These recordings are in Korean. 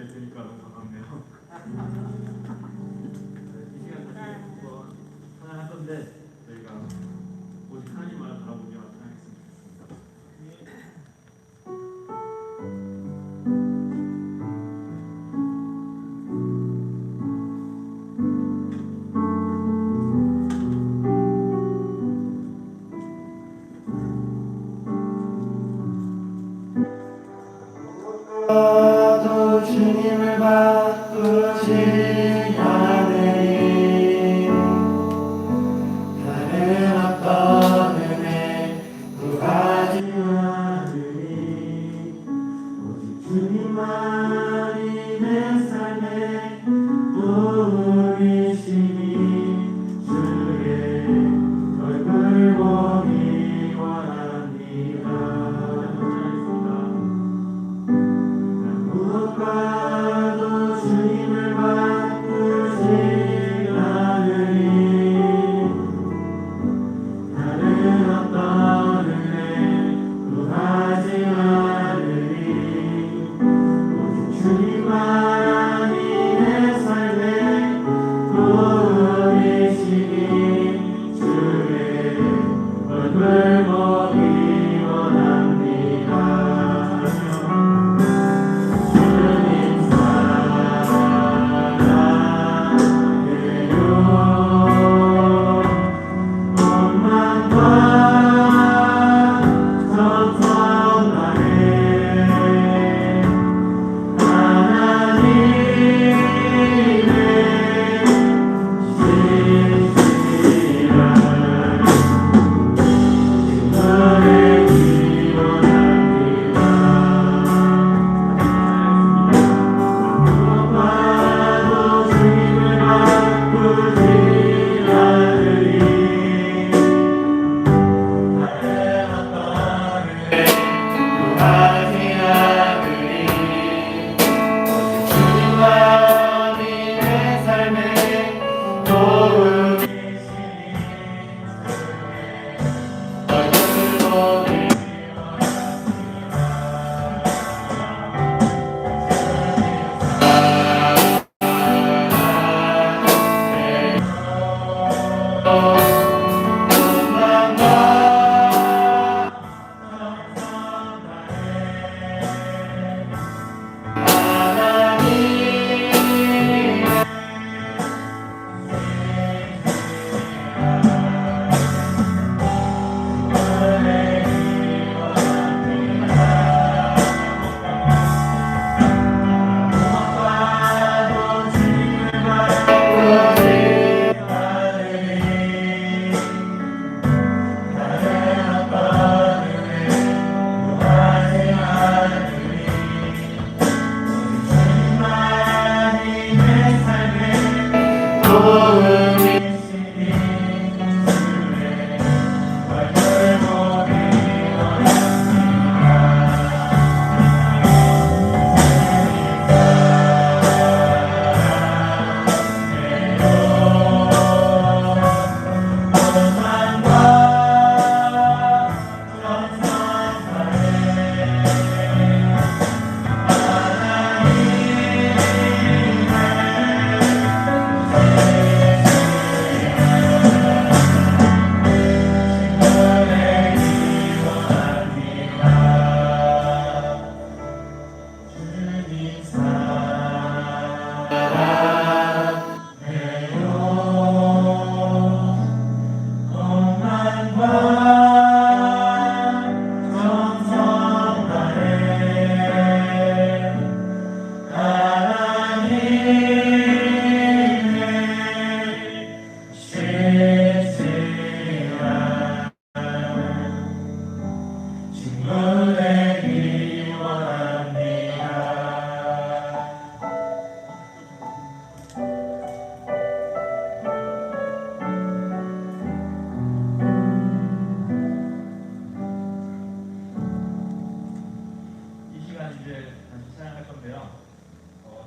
잘 되니까 너무 반갑네요. 이 시간 사실 한번 찬양할 건데 저희가 오직 하나님만을 바라보며 찬양했으면 좋겠습니다. 도 주님을 바꾸지 않으리. 다른 어떤 은혜 구하지 않으리. 오직 주님만이 내 삶의 도움이시니 주의 얼굴 보기 원합니다. 무엇과도 주님을 바꾸지 않으리. 다른 어떤 은혜 구하지 않으리. 오직 주님만이 내 삶의 도움이시니 주의 얼굴 보기 원합니다.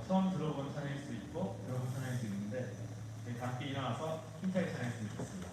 처음 들어본 찬양일 수 있고 들어본 찬양일 수 있는데 저희 함께 일어나서 힘차게 찬양했으면 좋겠습니다.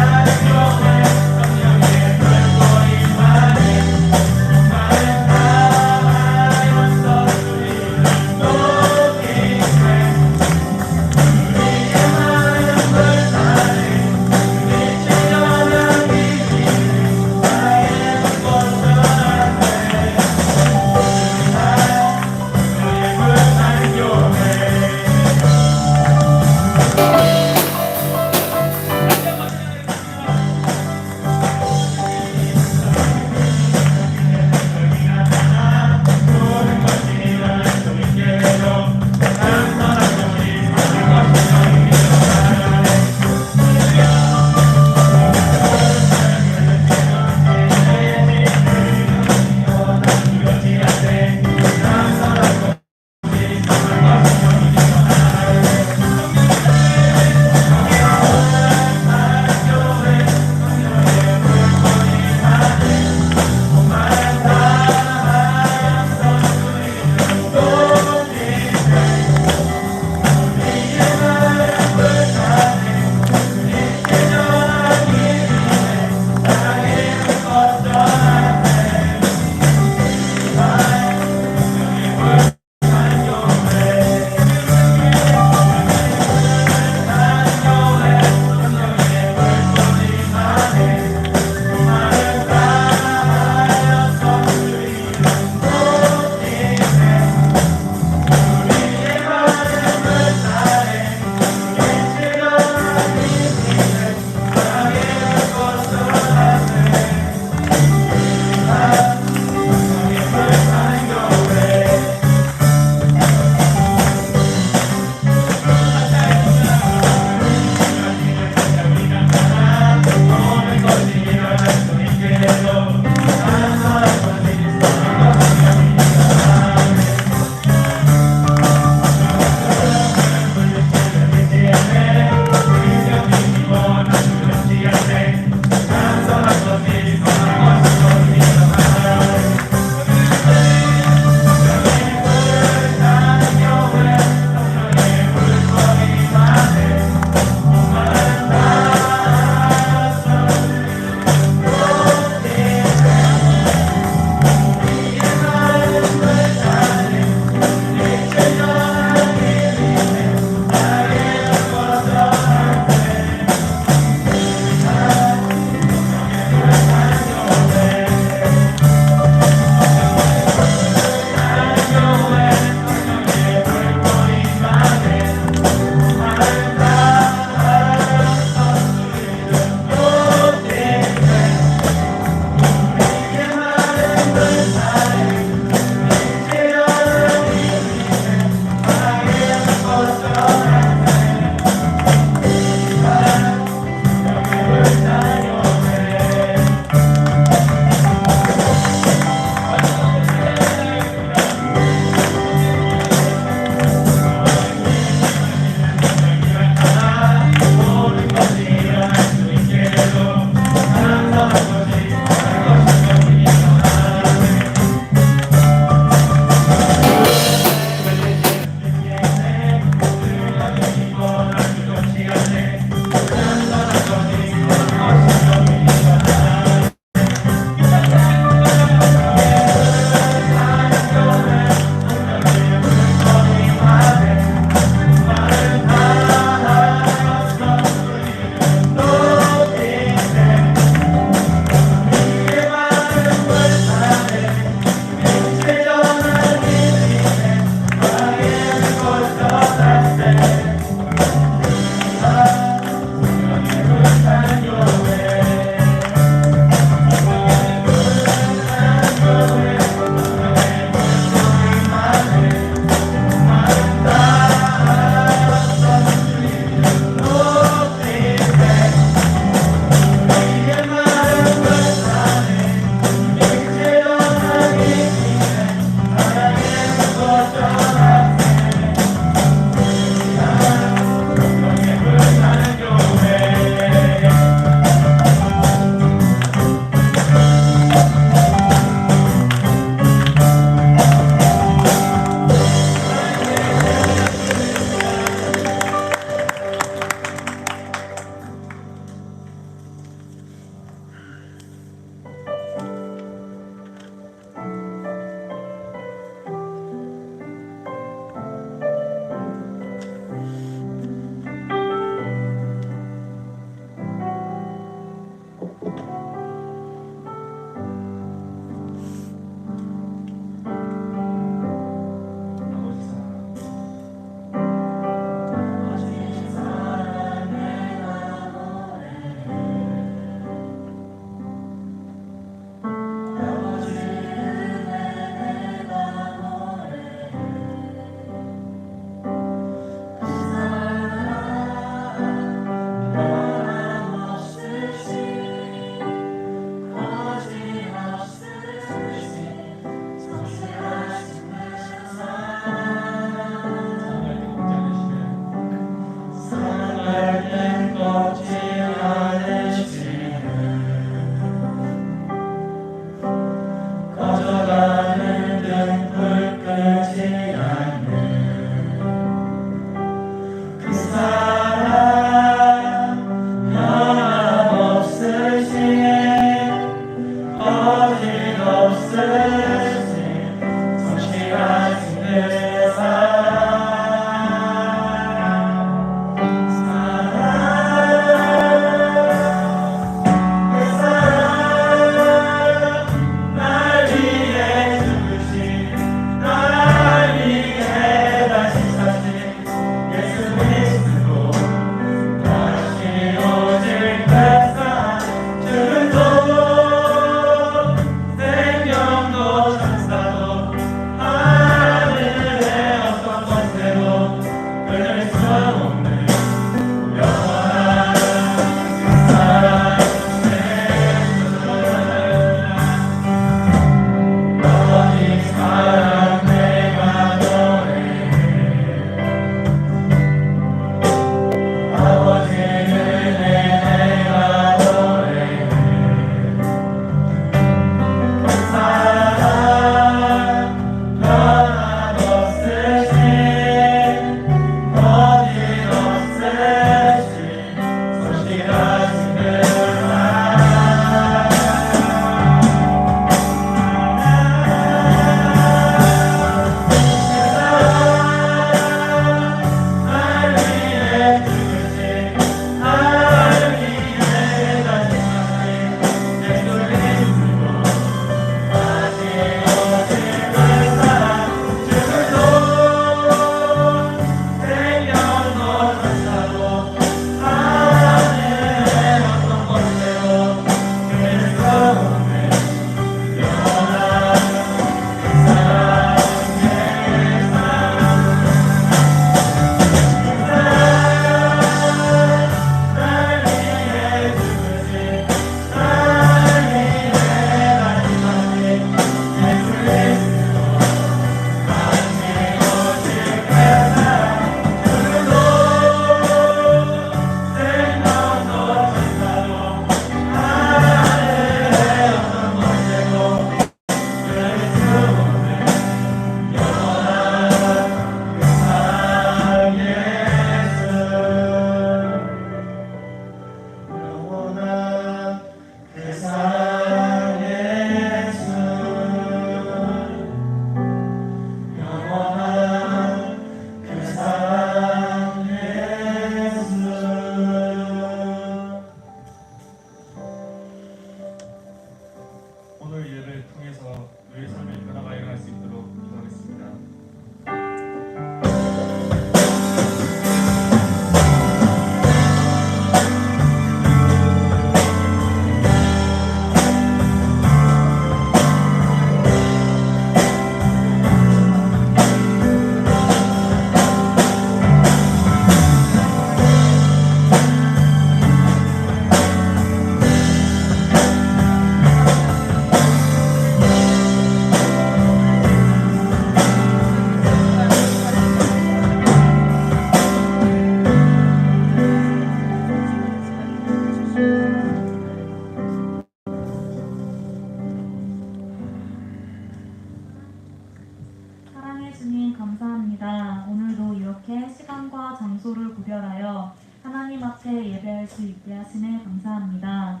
수 있게 하시네 감사합니다.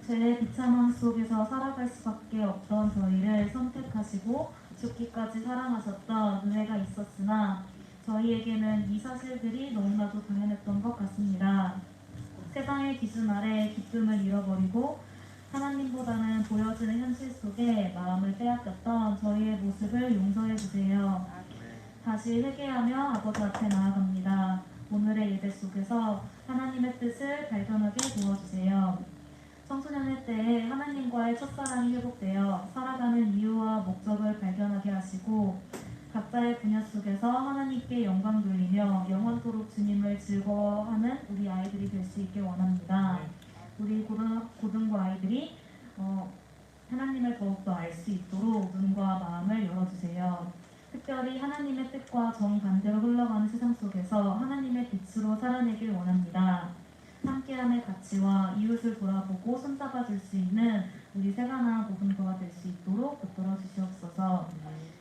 죄의 비참함 속에서 살아갈 수밖에 없던 저희를 선택하시고 죽기까지 사랑하셨던 은혜가 있었으나 저희에게는 이 사실들이 너무나도 당연했던 것 같습니다. 세상의 기준 아래 기쁨을 잃어버리고 하나님보다는 보여지는 현실 속에 마음을 빼앗겼던 저희의 모습을 용서해 주세요. 다시 회개하며 아버지 앞에 나아갑니다. 오늘의 예배 속에서 하나님의 뜻을 발견하게 도와주세요. 청소년의 때에 하나님과의 첫사랑이 회복되어 살아가는 이유와 목적을 발견하게 하시고 각자의 분야 속에서 하나님께 영광 돌리며 영원토록 주님을 즐거워하는 우리 아이들이 될 수 있게 원합니다. 우리 고등부 아이들이 하나님을 더욱더 알 수 있도록 눈과 마음을 열어주세요. 특별히 하나님의 뜻과 정반대로 흘러가는 세상 속에서 하나님의 빛으로 살아내길 원합니다. 함께함의 가치와 이웃을 돌아보고 손잡아줄 수 있는 우리 세가나 고등부가 될 수 있도록 붙들어 주시옵소서.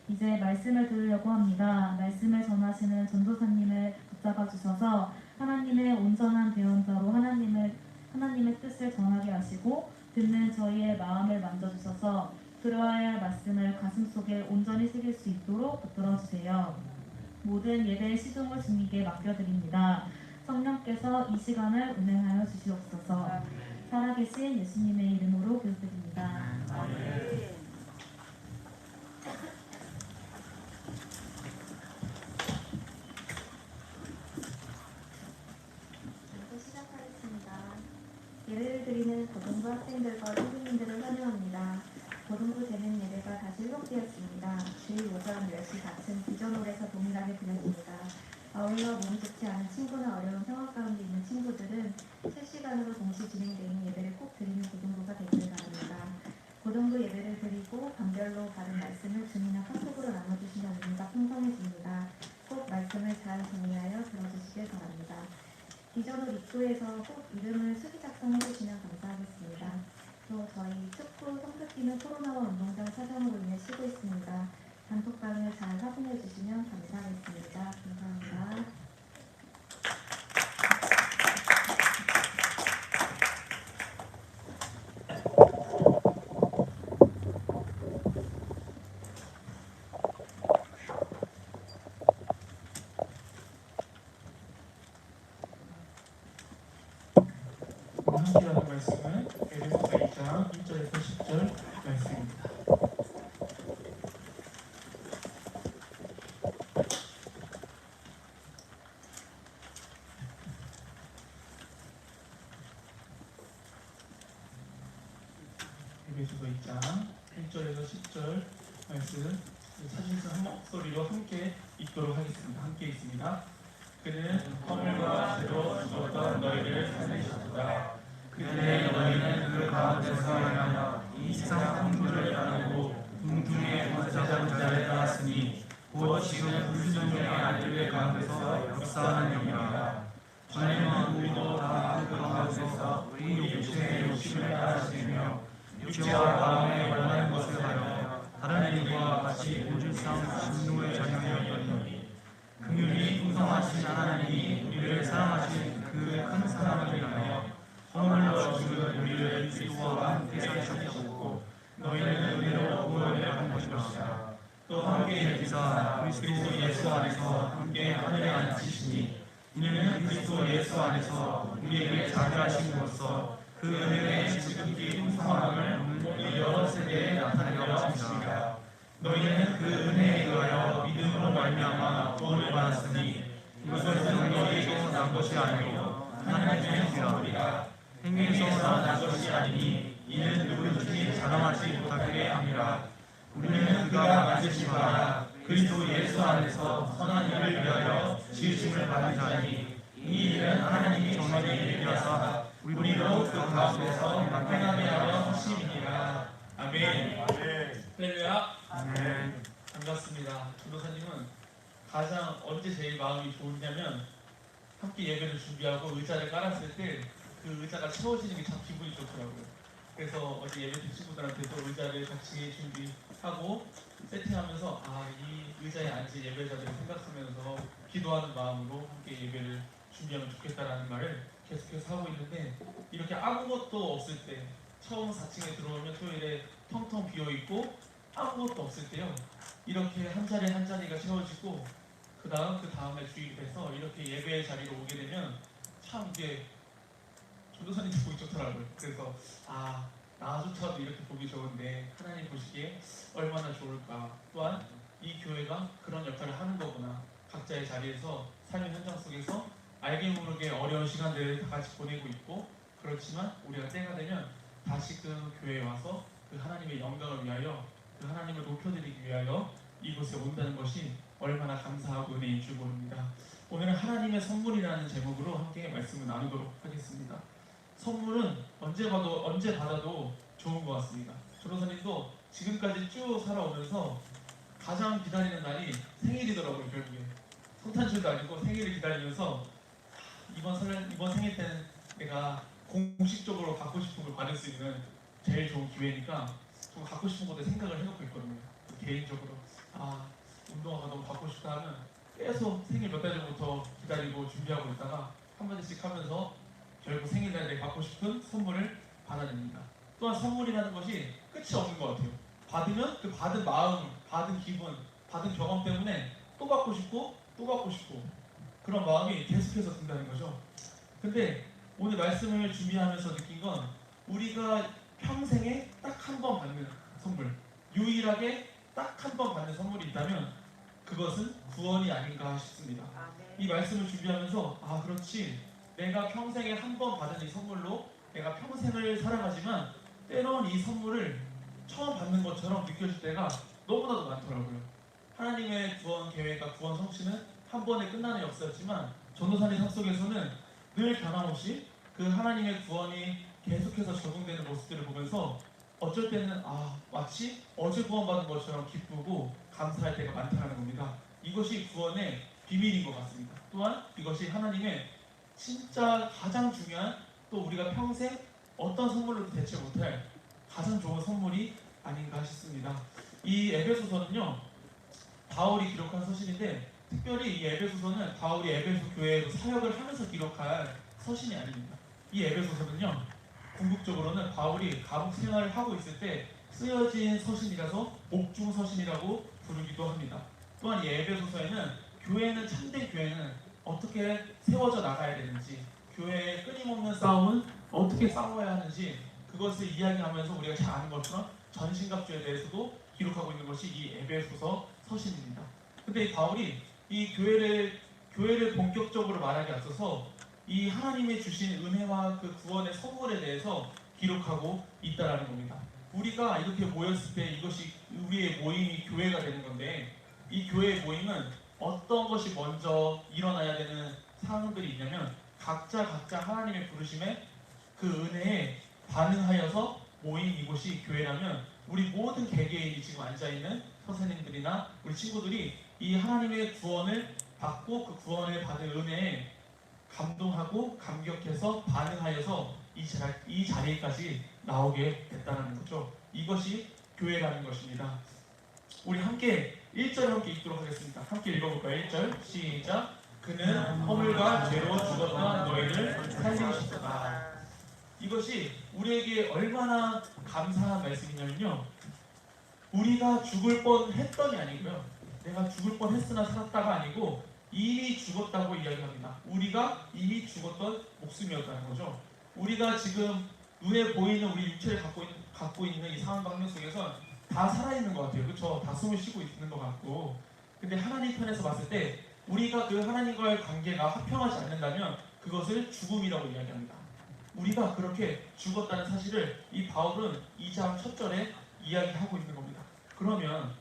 이제 말씀을 들으려고 합니다. 말씀을 전하시는 전도사님을 붙잡아 주셔서 하나님의 온전한 대언자로 하나님의 뜻을 전하게 하시고 듣는 저희의 마음을 만져주셔서 들어야 할 말씀을 가슴속에 온전히 새길 수 있도록 붙들어 주세요. 모든 예배의 시종을 주님께 맡겨드립니다. 성령께서 이 시간을 운행하여 주시옵소서. 살아계신 예수님의 이름으로 기도드립니다. 예배를 드리는 고등부 학생들과 선생님들을 환영합니다. 고등부 재능 예배가 다시 회복되었습니다. 주일 오전 10시 같은 기존홀에서 동일하게 드렸습니다. 아울러 몸 좋지 않은 친구나 어려운 상황 가운데 있는 친구들은 실시간으로 동시 진행되는 예배를 꼭 드리는 고등부가 되기를 바랍니다. 고등부 예배를 드리고 반별로 받은 말씀을 줌이나 카톡으로 나눠주시면 의미가 풍성해집니다. 꼭 말씀을 잘 정리하여 들어주시길 바랍니다. 기존홀 입구에서 꼭 이름을 수기 작성해 주시면 감사하겠습니다. 또 저희 축구 성적기는 코로나와 운동장 사정으로 인해 쉬고 있습니다. 단톡방을 잘 확인해 주시면 감사하겠습니다. 감사합니다. 함께하는 말씀은 에베소서 2장 1절에서 10절 말씀입니다. 에베소서 2장 1절에서 10절 말씀 사진에서 한 목소리로 함께 읽도록 하겠습니다. 함께 있습니다. 그는 허물과 죄로 죽었던 너희를 살리셨도다. 그때 너희는 그 가운데서 행하여 이 세상 풍조를 따르고 궁중의 권세자는 자를 따랐으니 곧 지금 불순종의 아들의 가운데서 역사하는 영이라. 전에는 우리도 다 그 가운데서 우리 육체의 욕심을 따르시며 육체와 마음에 원하는 것을 하여 다른 일과 같이 우주상 진노의 자녀였더니 긍휼이 풍성하신 하나님이 우리를 사랑하신 그 큰 사랑을 인하여 허물로 죽은 우리를 그리스도와 함께 살리셨고 너희는 은혜로 구원을 받은 것이라. 또 함께 일으키사 그리스도 예수 안에서 함께 하늘에 앉히시니 이는 그리스도 예수 안에서 우리에게 자비하심으로써 그 은혜의 지극히 풍성함을 우리 여러 세대에 나타내려 하십니다. 너희는 그 은혜에 의하여 믿음으로 말미암아 구원을 받았으니 이것은 너희에게서 난 것이 아니요 하나님의 선물이라. 행위에서 난 것이 아니니 이는 누구든지 자랑하지 못하게 함이라. 우리는 그가 만드신 바라 그리스도 예수 안에서 선한 일을 위하여 지으심을 받은 자니 이 일은 하나님이 정하게 일이라사 우리로 그 가운데서 행하게 하려 하심이니라. 아멘. 할렐루야. 아멘. 반갑습니다. 전도사님은 가장 언제 제일 마음이 좋으냐면 함께 예배를 준비하고 의자를 깔았을 때 그 의자가 채워지는 게 참 기분이 좋더라고요. 그래서 어제 예배 때 친구들한테도 의자를 같이 준비하고 세팅하면서 이 의자에 앉을 예배자들을 생각하면서 기도하는 마음으로 함께 예배를 준비하면 좋겠다라는 말을 계속해서 하고 있는데 이렇게 아무것도 없을 때 처음 4층에 들어오면 토요일에 텅텅 비어있고 아무것도 없을 때요. 이렇게 한 자리 한 자리가 채워지고 그 다음에 주일이 돼서 이렇게 예배의 자리로 오게 되면 참 이게 전도사님도 보기 좋더라고요. 그래서 나조차도 이렇게 보기 좋은데 하나님 보시기에 얼마나 좋을까. 또한 이 교회가 그런 역할을 하는 거구나. 각자의 자리에서 삶의 현장 속에서 알게 모르게 어려운 시간들을 다 같이 보내고 있고, 그렇지만 우리가 때가 되면 다시 그 교회에 와서 그 하나님의 영광을 위하여, 그 하나님을 높여드리기 위하여 이곳에 온다는 것이 얼마나 감사하고 은혜인 줄 모릅니다. 오늘은 하나님의 선물이라는 제목으로 함께 말씀을 나누도록 하겠습니다. 선물은 언제 받아도 좋은 것 같습니다. 전도사님도 지금까지 쭉 살아오면서 가장 기다리는 날이 생일이더라고요. 결국에 성탄절도 아니고 생일을 기다리면서 이번 생일 때는 내가 공식적으로 갖고 싶은 걸 받을 수 있는 제일 좋은 기회니까 좀 갖고 싶은 것들 생각을 해놓고 있거든요. 개인적으로 운동화가 너무 받고 싶다 하면 계속 생일 몇 달 전부터 기다리고 준비하고 있다가 한마디씩 하면서 결국 생일날 내가 받고 싶은 선물을 받아냅니다. 또한 선물이라는 것이 끝이 없는 것 같아요. 받으면 그 받은 마음, 받은 기분, 받은 경험 때문에 또 받고 싶고 또 받고 싶고 그런 마음이 계속해서 든다는 거죠. 근데 오늘 말씀을 준비하면서 느낀 건 우리가 평생에 딱 한 번 받는 선물, 유일하게 딱 한 번 받는 선물이 있다면 그것은 구원이 아닌가 싶습니다. 이 말씀을 준비하면서 그렇지, 내가 평생에 한 번 받은 이 선물로 내가 평생을 살아가지만 때론 이 선물을 처음 받는 것처럼 느껴질 때가 너무나도 많더라고요. 하나님의 구원 계획과 구원 성취는 한 번에 끝나는 역사였지만 전도사님 삶 속에서는 늘 변함없이 그 하나님의 구원이 계속해서 적용되는 모습들을 보면서 어쩔 때는 마치 어제 구원받은 것처럼 기쁘고 감사할 때가 많다는 겁니다. 이것이 구원의 비밀인 것 같습니다. 또한 이것이 하나님의 진짜 가장 중요한, 또 우리가 평생 어떤 선물로도 대체 못할 가장 좋은 선물이 아닌가 싶습니다. 이 에베소서는요, 바울이 기록한 서신인데 특별히 이 에베소서는 바울이 에베소 교회에서 사역을 하면서 기록한 서신이 아닙니다. 이 에베소서는요, 궁극적으로는 바울이 감옥 생활을 하고 있을 때 쓰여진 서신이라서 옥중 서신이라고 부르기도 합니다. 또한 이 에베소서에는 참된 교회는 어떻게 세워져 나가야 되는지, 교회의 끊임없는 싸움은 어떻게 싸워야 하는지, 그것을 이야기하면서 우리가 잘 아는 것처럼 전신갑주에 대해서도 기록하고 있는 것이 이 에베소서 서신입니다. 근데 이 바울이 이 교회를 본격적으로 말하기 앞서서 이 하나님의 주신 은혜와 그 구원의 선물에 대해서 기록하고 있다라는 겁니다. 우리가 이렇게 모였을 때 이것이 우리의 모임이 교회가 되는 건데, 이 교회의 모임은 어떤 것이 먼저 일어나야 되는 상황들이 있냐면 각자 하나님의 부르심에 그 은혜에 반응하여서 모인 이곳이 교회라면 우리 모든 개개인이 지금 앉아있는 선생님들이나 우리 친구들이 이 하나님의 구원을 받고 그 구원을 받은 은혜에 감동하고 감격해서 반응하여서 이 자리까지 나오게 됐다는 거죠. 이것이 교회라는 것입니다. 우리 함께 1절 함께 읽도록 하겠습니다. 함께 읽어볼까요? 1절 시작. 그는 허물과 죄로 죽었던 너희를 살리셨다. 이것이 우리에게 얼마나 감사한 말씀이냐면요, 우리가 죽을 뻔했던이 아니고요, 내가 죽을 뻔했으나 살았다가 아니고 이미 죽었다고 이야기합니다. 우리가 이미 죽었던 목숨이었다는 거죠. 우리가 지금 눈에 보이는 우리 육체를 갖고 있는 이 상황 방면 속에서 다 살아있는 것 같아요. 그렇죠? 다 숨을 쉬고 있는 것 같고, 근데 하나님 편에서 봤을 때 우리가 그 하나님과의 관계가 화평하지 않는다면 그것을 죽음이라고 이야기합니다. 우리가 그렇게 죽었다는 사실을 이 바울은 2장 첫 절에 이야기하고 있는 겁니다. 그러면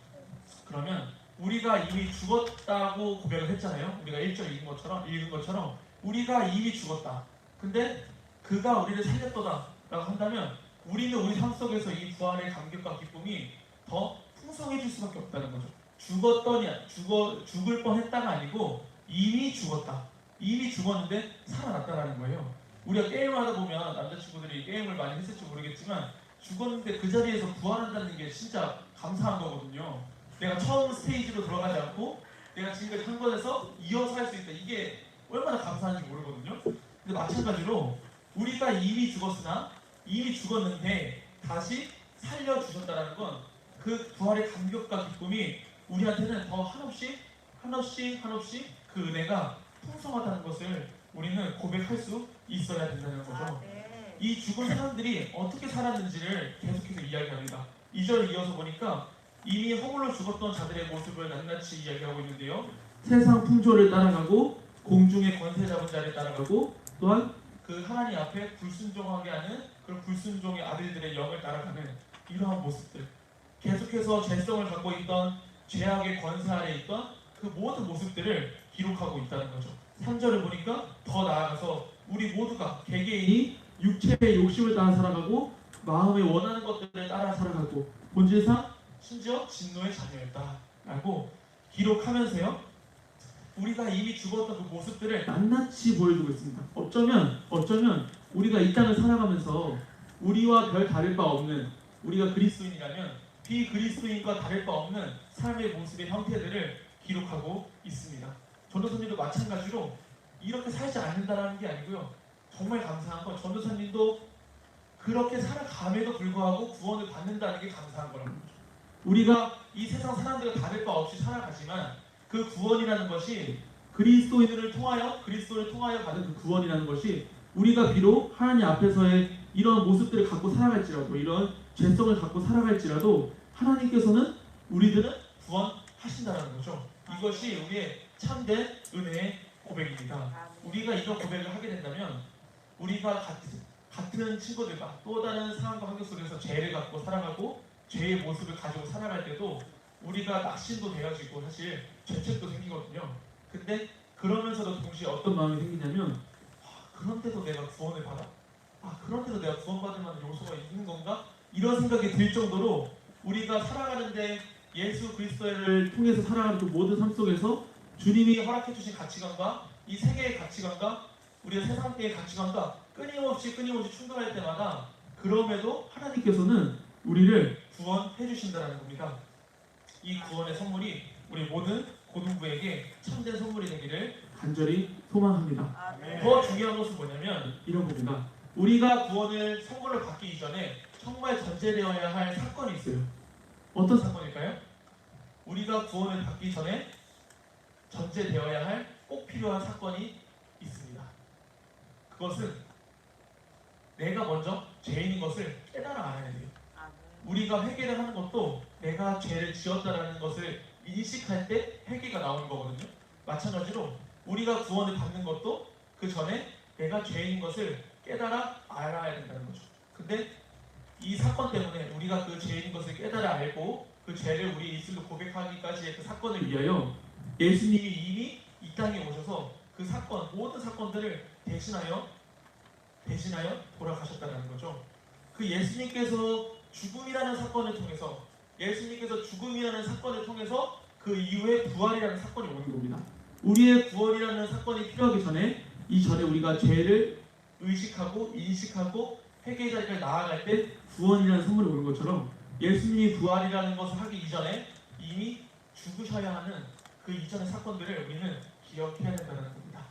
우리가 이미 죽었다고 고백을 했잖아요. 우리가 1절 읽은 것처럼 우리가 이미 죽었다. 근데 그가 우리를 살렸도다 라고 한다면 우리는 우리 삶 속에서 이 부활의 감격과 기쁨이 더 풍성해질 수밖에 없다는 거죠. 죽을 뻔했다가 아니고 이미 죽었다. 이미 죽었는데 살아났다라는 거예요. 우리가 게임을 하다 보면 남자친구들이 게임을 많이 했을지 모르겠지만 죽었는데 그 자리에서 부활한다는 게 진짜 감사한 거거든요. 내가 처음 스테이지로 들어가지 않고 내가 지금까지 한 것에서 이어서 할 수 있다. 이게 얼마나 감사한지 모르거든요. 근데 마찬가지로 우리가 이미 죽었으나 이미 죽었는데 다시 살려주셨다는 건 그 부활의 감격과 기쁨이 우리한테는 더 한없이 그 은혜가 풍성하다는 것을 우리는 고백할 수 있어야 된다는 거죠. 이 죽은 사람들이 어떻게 살았는지를 계속해서 이야기합니다. 2절 이어서 보니까 이미 허물로 죽었던 자들의 모습을 낱낱이 이야기하고 있는데요. 세상 풍조를 따라가고 공중의 권세 잡은 자를 따라가고 또한 그 하나님 앞에 불순종하게 하는 그런 불순종의 아들들의 영을 따라가는 이러한 모습들, 계속해서 죄성을 갖고 있던 죄악의 권세 아래 있던 그 모든 모습들을 기록하고 있다는 거죠. 3절을 보니까 더 나아가서 우리 모두가 개개인이 육체의 욕심을 따라 살아가고 마음에 원하는 것들을 따라 살아가고 본질상 심지어 진노의 자녀였다라고 기록하면서요, 우리가 이미 죽었던 그 모습들을 낱낱이 보여주고 있습니다. 어쩌면 우리가 이 땅을 살아가면서 우리와 별 다를 바 없는, 우리가 그리스도인이라면 비그리스도인과 다를 바 없는 삶의 모습의 형태들을 기록하고 있습니다. 전도사님도 마찬가지로 이렇게 살지 않는다는 게 아니고요. 정말 감사한 건 전도사님도 그렇게 살아감에도 불구하고 구원을 받는다는 게 감사한 거라는 거죠. 우리가 이 세상 사람들과 다를 바 없이 살아가지만 그 구원이라는 것이 그리스도를 통하여 받은 그 구원이라는 것이 우리가 비록 하나님 앞에서의 이런 모습들을 갖고 살아갈지라도, 이런 죄성을 갖고 살아갈지라도 하나님께서는 우리들은 구원하신다는 거죠. 이것이 우리의 참된 은혜의 고백입니다. 우리가 이런 고백을 하게 된다면 우리가 같은 친구들과 또 다른 상황과 환경 속에서 죄를 갖고 살아가고 죄의 모습을 가지고 살아갈 때도 우리가 낙심도 되어지고 사실 죄책도 생기거든요. 근데 그러면서도 동시에 어떤 마음이 생기냐면 그런데도 내가 구원을 받아? 그런데도 내가 구원받을 만한 요소가 있는 건가? 이런 생각이 들 정도로 우리가 살아가는데 예수 그리스도를 통해서 살아가는 그 모든 삶 속에서 주님이 허락해 주신 가치관과 이 세계의 가치관과 우리의 세상의 가치관과 끊임없이 충돌할 때마다 그럼에도 하나님께서는 우리를 구원해 주신다는 겁니다. 이 구원의 선물이 우리 모든 고등부에게 참된 선물이 되기를 간절히 소망합니다. 더 중요한 것은 뭐냐면 이런 겁니다. 우리가 구원을 선물로 받기 이전에 정말 전제되어야 할 사건이 있어요. 어떤 사건일까요? 우리가 구원을 받기 전에 전제되어야 할 꼭 필요한 사건이 있습니다. 그것은 내가 먼저 죄인인 것을 깨달아 알아야 돼요. 우리가 회개를 하는 것도 내가 죄를 지었다라는 것을 인식할 때 회개가 나오는 거거든요. 마찬가지로 우리가 구원을 받는 것도 그 전에 내가 죄인인 것을 깨달아 알아야 된다는 거죠. 근데 이 사건 때문에 우리가 그 죄인인 것을 깨달아 알고 그 죄를 우리 입술로 고백하기까지의 그 사건을 위하여 예수님이 이미 이 땅에 오셔서 그 사건, 모든 사건들을 대신하여 돌아가셨다는 거죠. 그 예수님께서 죽음이라는 사건을 통해서 그 이후에 부활이라는 사건이 오는 겁니다. 우리의 구원이라는 사건이 필요하기 전에 이전에 우리가 죄를 의식하고 인식하고 회개의 자리까지 나아갈 때 구원이라는 선물이 오는 것처럼 예수님이 부활이라는 것을 하기 이전에 이미 죽으셔야 하는 그 이전의 사건들을 우리는 기억해야 된다는 겁니다.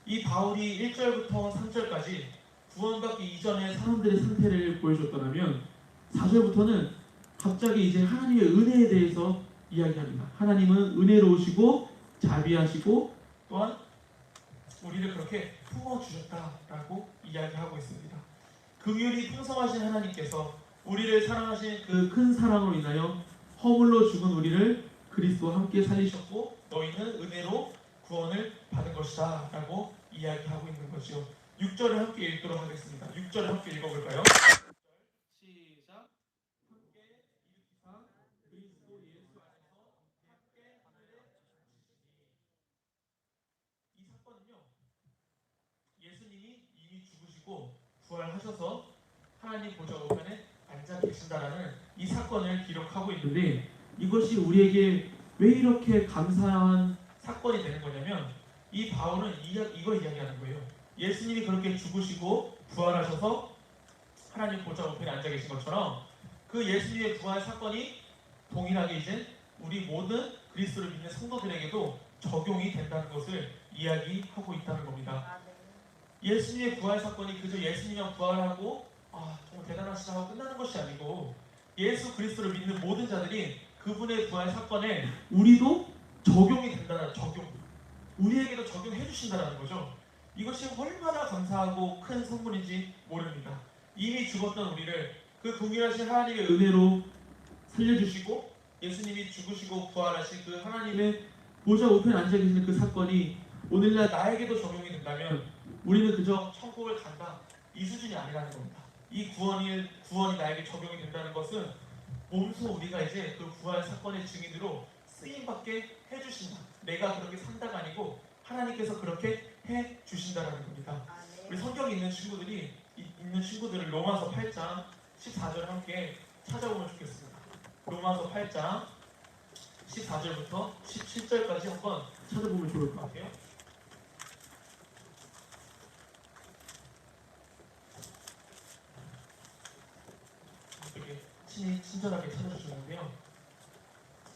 이 바울이 1절부터 3절까지 구원받기 이전의 사람들의 상태를 보여줬더라면 4절부터는 갑자기 이제 하나님의 은혜에 대해서 이야기합니다. 하나님은 은혜로우시고 자비하시고 또한 우리를 그렇게 품어주셨다라고 이야기하고 있습니다. 긍휼이 풍성하신 하나님께서 우리를 사랑하신 그 큰 사랑으로 인하여 허물로 죽은 우리를 그리스도와 함께 살리셨고 너희는 은혜로 구원을 받은 것이다 라고 이야기하고 있는 거죠. 6절을 함께 읽도록 하겠습니다. 6절을 함께 읽어볼까요? 시작. 함께 일으키사 그리스도 예수 안에서 함께 하늘에 앉히시니. 이 사건은요, 예수님이 이미 죽으시고 부활하셔서 하나님 보좌 우편에 앉아 계신다라는 이 사건을 기록하고 있는데, 이것이 우리에게 왜 이렇게 감사한 사건이 되는 거냐면 이 바울은 이걸 이야기하는 거예요. 예수님이 그렇게 죽으시고 부활하셔서 하나님 보좌 우편에 앉아 계신 것처럼 그 예수님의 부활 사건이 동일하게 이제 우리 모든 그리스도를 믿는 성도들에게도 적용이 된다는 것을 이야기하고 있다는 겁니다. 예수님의 부활 사건이 그저 예수님만 부활하고 정말 대단하시다 하고 끝나는 것이 아니고 예수 그리스도를 믿는 모든 자들이 그분의 부활 사건에 우리도 적용이 된다는 적용, 우리에게도 적용해 주신다는 거죠. 이것이 얼마나 감사하고 큰 선물인지 모릅니다. 이미 죽었던 우리를 그 동일하신 하나님의 은혜로 살려주시고 예수님이 죽으시고 부활하신 그 하나님의 보좌 우편에 앉아 계시는 그 사건이 오늘날 나에게도 적용이 된다면 우리는 그저 천국을 간다 이 수준이 아니라는 겁니다. 이 구원이 나에게 적용이 된다는 것은 몸소 우리가 이제 그 부활 사건의 증인으로 쓰임받게 해주신다. 내가 그렇게 산다가 아니고 하나님께서 그렇게 해주신다라는 겁니다. 우리 성경에 있는 친구들을 로마서 8장 14절 함께 찾아보면 좋겠습니다. 로마서 8장 14절부터 17절까지 한번 찾아보면 좋을 것 같아요. 이렇게 친절하게 찾아주셨는데요.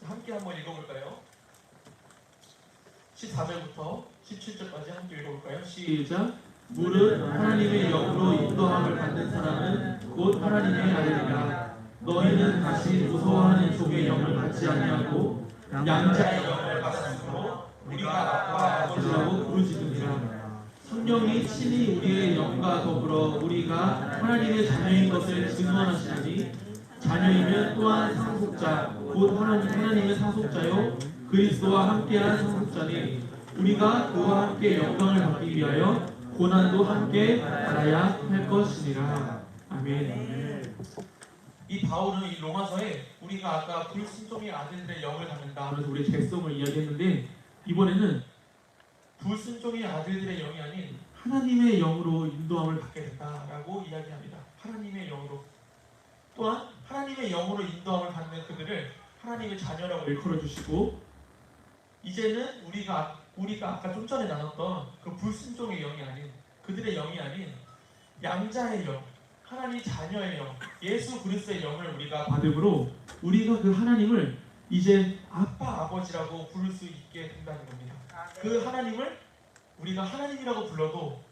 함께 한번 읽어볼까요? 14절부터 17절까지 함께 읽어볼까요? 시작! 무릇 하나님의 영으로 인도함을 받는 사람은 곧 하나님의 아들이라. 너희는 다시 무서워하는 종의 영을 받지 아니하고 양자의 영을 받았으므로 우리가 아빠 아버지라고 부르짖느니라. 성령이 친히 우리의 영과 더불어 우리가 하나님의 자녀인 것을 증언하시나니 자녀이면 또한 상속자 곧 하나님의 상속자요 그리스도와 함께한 상속자니 우리가 그와 함께 영광을 받기 위하여 고난도 함께 받아야 할 것이니라. 아멘. 이 바울은 이 로마서에 우리가 아까 불순종의 아들들의 영을 받는다 그래서 우리 죄성을 이야기했는데 이번에는 불순종의 아들들의 영이 아닌 하나님의 영으로 인도함을 받게 된다라고 이야기합니다. 하나님의 영으로. 또한 하나님의 영으로 인도함을 받는 그들을 하나님의 자녀라고 일컬어 주시고 이제는 우리가 아까 좀 전에 나눴던 그 불순종의 영이 아닌 그들의 영이 아닌 양자의 영, 하나님 자녀의 영, 예수 그리스도의 영을 우리가 받음으로 우리가 그 하나님을 이제 아빠 아버지라고 부를 수 있게 된다는 겁니다. 그 하나님을 우리가 하나님이라고 불러도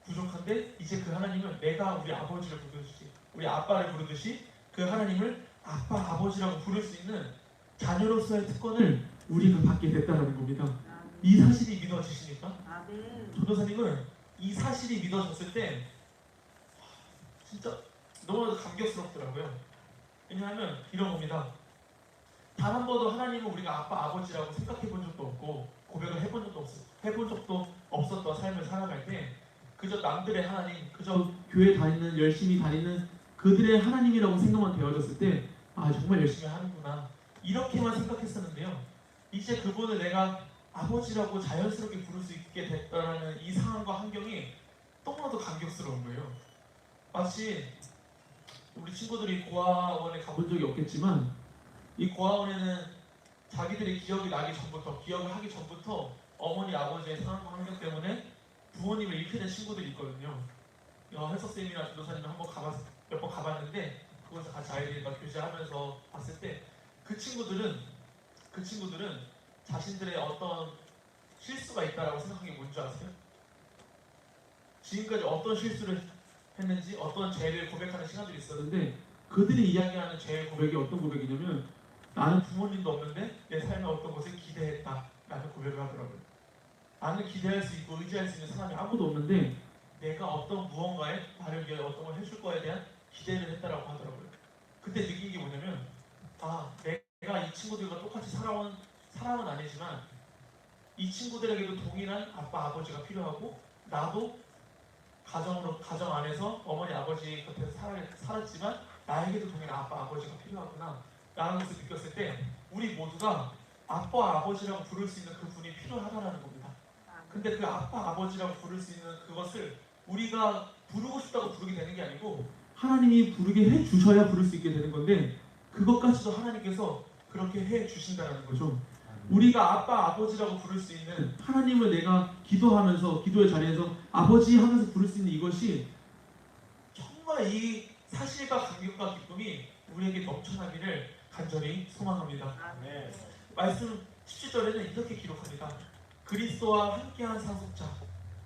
부족한데 이제 그 하나님은 내가 우리 아버지를 부르듯이 우리 아빠를 부르듯이 그 하나님을 아빠 아버지라고 부를 수 있는 자녀로서의 특권을 우리가 받게 됐다는 겁니다. 이 사실이 믿어지십니까? 전도사님은 이 사실이 믿어졌을 때 진짜 너무나도 감격스럽더라고요. 왜냐하면 이런 겁니다. 단 한 번도 하나님을 우리가 아빠 아버지라고 생각해 본 적도 없고 고백을 해본 적도 없었던 삶을 살아갈 때 그저 남들의 하나님, 그저 교회 다니는 열심히 다니는 그들의 하나님이라고 생각만 되어졌을 때 정말 열심히 하는구나 이렇게만 생각했었는데요. 이제 그분을 내가 아버지라고 자연스럽게 부를 수 있게 됐다는 이 상황과 환경이 너무나도 감격스러운 거예요. 마치 우리 친구들이 고아원에 가본 적이 없겠지만 이 고아원에는 자기들의 기억을 하기 전부터 어머니 아버지의 상황과 환경 때문에 부모님을 잃게 된 친구들이 있거든요. 헬서쌤이나 전도사님 몇 번 가봤는데 그곳에서 같이 아이들과 교제하면서 봤을 때 그 친구들은 자신들의 어떤 실수가 있다라고 생각한 게 뭔지 아세요? 지금까지 어떤 실수를 했는지 어떤 죄를 고백하는 시간들이 있었는데 그들이 이야기하는 죄의 고백이 어떤 고백이냐면 나는 부모님도 없는데 내 삶에 어떤 것을 기대했다 라는 고백을 하더라고요. 나는 기대할 수 있고 의지할 수 있는 사람이 아무도 없는데 내가 어떤 무언가에 나를 위해 어떤 걸 해줄 거에 대한 기대를 했다라고 하더라고요. 그때 느낀 게 뭐냐면 내가 이 친구들과 똑같이 살아온 사람은 아니지만 이 친구들에게도 동일한 아빠 아버지가 필요하고 나도 가정 안에서 어머니 아버지 곁에서 살았지만 나에게도 동일한 아빠 아버지가 필요하구나 라는 것을 느꼈을 때 우리 모두가 아빠 아버지라고 부를 수 있는 그분이 필요하다는 겁니다. 근데 그 아빠 아버지라고 부를 수 있는 그것을 우리가 부르고 싶다고 부르게 되는 게 아니고 하나님이 부르게 해주셔야 부를 수 있게 되는 건데 그것까지도 하나님께서 그렇게 해주신다는 거죠. 우리가 아빠 아버지라고 부를 수 있는 하나님을 내가 기도하면서 기도의 자리에서 아버지 하면서 부를 수 있는 이것이 정말 이 사실과 감격과 기쁨이 우리에게 넘쳐나기를 간절히 소망합니다. 말씀 17절에는 이렇게 기록합니다. 그리스도와 함께한 상속자.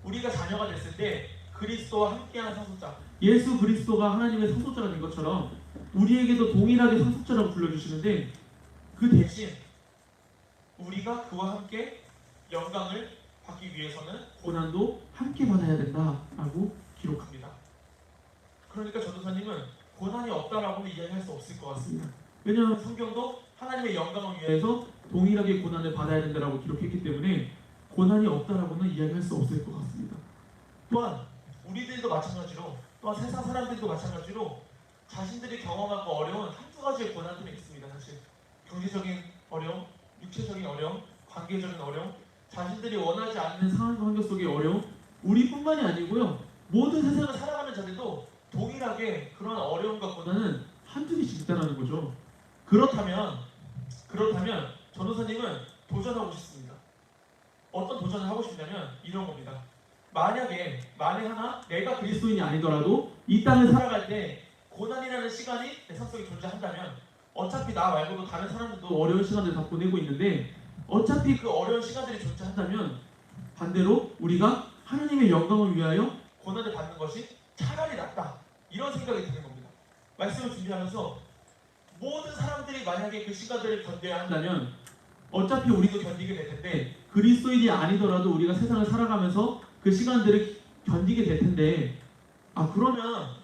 우리가 자녀가 됐을 때 그리스도와 함께하는 상속자, 예수 그리스도가 하나님의 상속자가 된 것처럼 우리에게도 동일하게 상속자라고 불러주시는데 그 대신 우리가 그와 함께 영광을 받기 위해서는 고난도 함께 받아야 된다라고 기록합니다. 그러니까 전도사님은 고난이 없다라고는 이야기할 수 없을 것 같습니다. 왜냐하면 성경도 하나님의 영광을 위해 그래서 동일하게 고난을 받아야 된다라고 기록했기 때문에 고난이 없다라고는 이야기할 수 없을 것 같습니다. 또한 우리들도 마찬가지로 또한 세상 사람들도 마찬가지로 자신들이 경험하고 어려운 한두 가지의 고난들이 있습니다. 사실 경제적인 어려움, 육체적인 어려움, 관계적인 어려움, 자신들이 원하지 않는 상황 환경 속의 어려움, 우리뿐만이 아니고요 모든 세상을 세상을 살아가는 자들도 동일하게 그런 어려움과 고난을 고난은 한두 개씩 있다는 거죠. 그렇다면 전도사님은 도전하고 싶습니다. 어떤 도전을 하고 싶냐면 이런 겁니다. 만약에 만에 하나 내가 그리스도인이 아니더라도 이 땅을 살아갈 때 고난이라는 시간이 내 삶 속에 존재한다면 어차피 나 말고도 다른 사람들도 또 어려운 시간을 다 보내고 있는데 어차피 그 어려운 시간들이 존재한다면 한다면 반대로 우리가 하나님의 영광을 위하여 고난을 받는 것이 차라리 낫다 이런 생각이 드는 겁니다. 말씀을 준비하면서 모든 사람들이 만약에 그 시간들을 견뎌야 한다면 한다면 어차피 우리도 우리도 견디게 될 텐데 그리스도인이 아니더라도 우리가 세상을 살아가면서 그 시간들을 견디게 될 텐데 그러면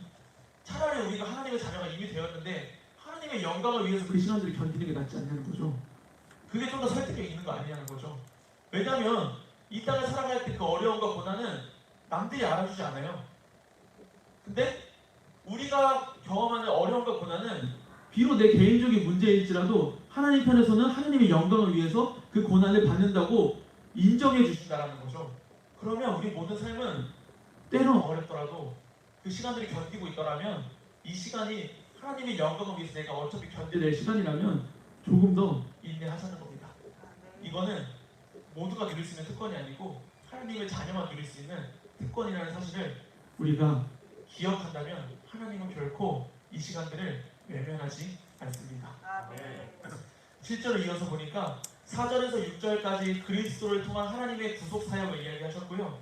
차라리 우리가 하나님의 자녀가 이미 되었는데 하나님의 영광을 위해서 그 시간들을 견디는 게 낫지 않냐는 거죠. 그게 좀 더 설득력이 있는 거 아니냐는 거죠. 왜냐하면 이 땅을 살아갈 때 그 어려움과 고난은 남들이 알아주지 않아요. 근데 우리가 경험하는 어려움과 고난은 비록 내 개인적인 문제일지라도 하나님 편에서는 하나님의 영광을 위해서 그 고난을 받는다고 인정해 주신다라는 거죠. 그러면 우리 모든 삶은 때론 어렵더라도 그 시간들이 견디고 있더라면 이 시간이 하나님의 영광을 위해서 내가 어차피 견뎌낼 내 시간이라면 조금 더 인내하자는 겁니다. 이거는 모두가 누릴 수 있는 특권이 아니고 하나님의 자녀만 누릴 수 있는 특권이라는 사실을 우리가 기억한다면 하나님은 결코 이 시간들을 외면하지 않습니다. 7절을 이어서 보니까 4절에서 6절까지 그리스도를 통한 하나님의 구속 사역을 이야기하셨고요.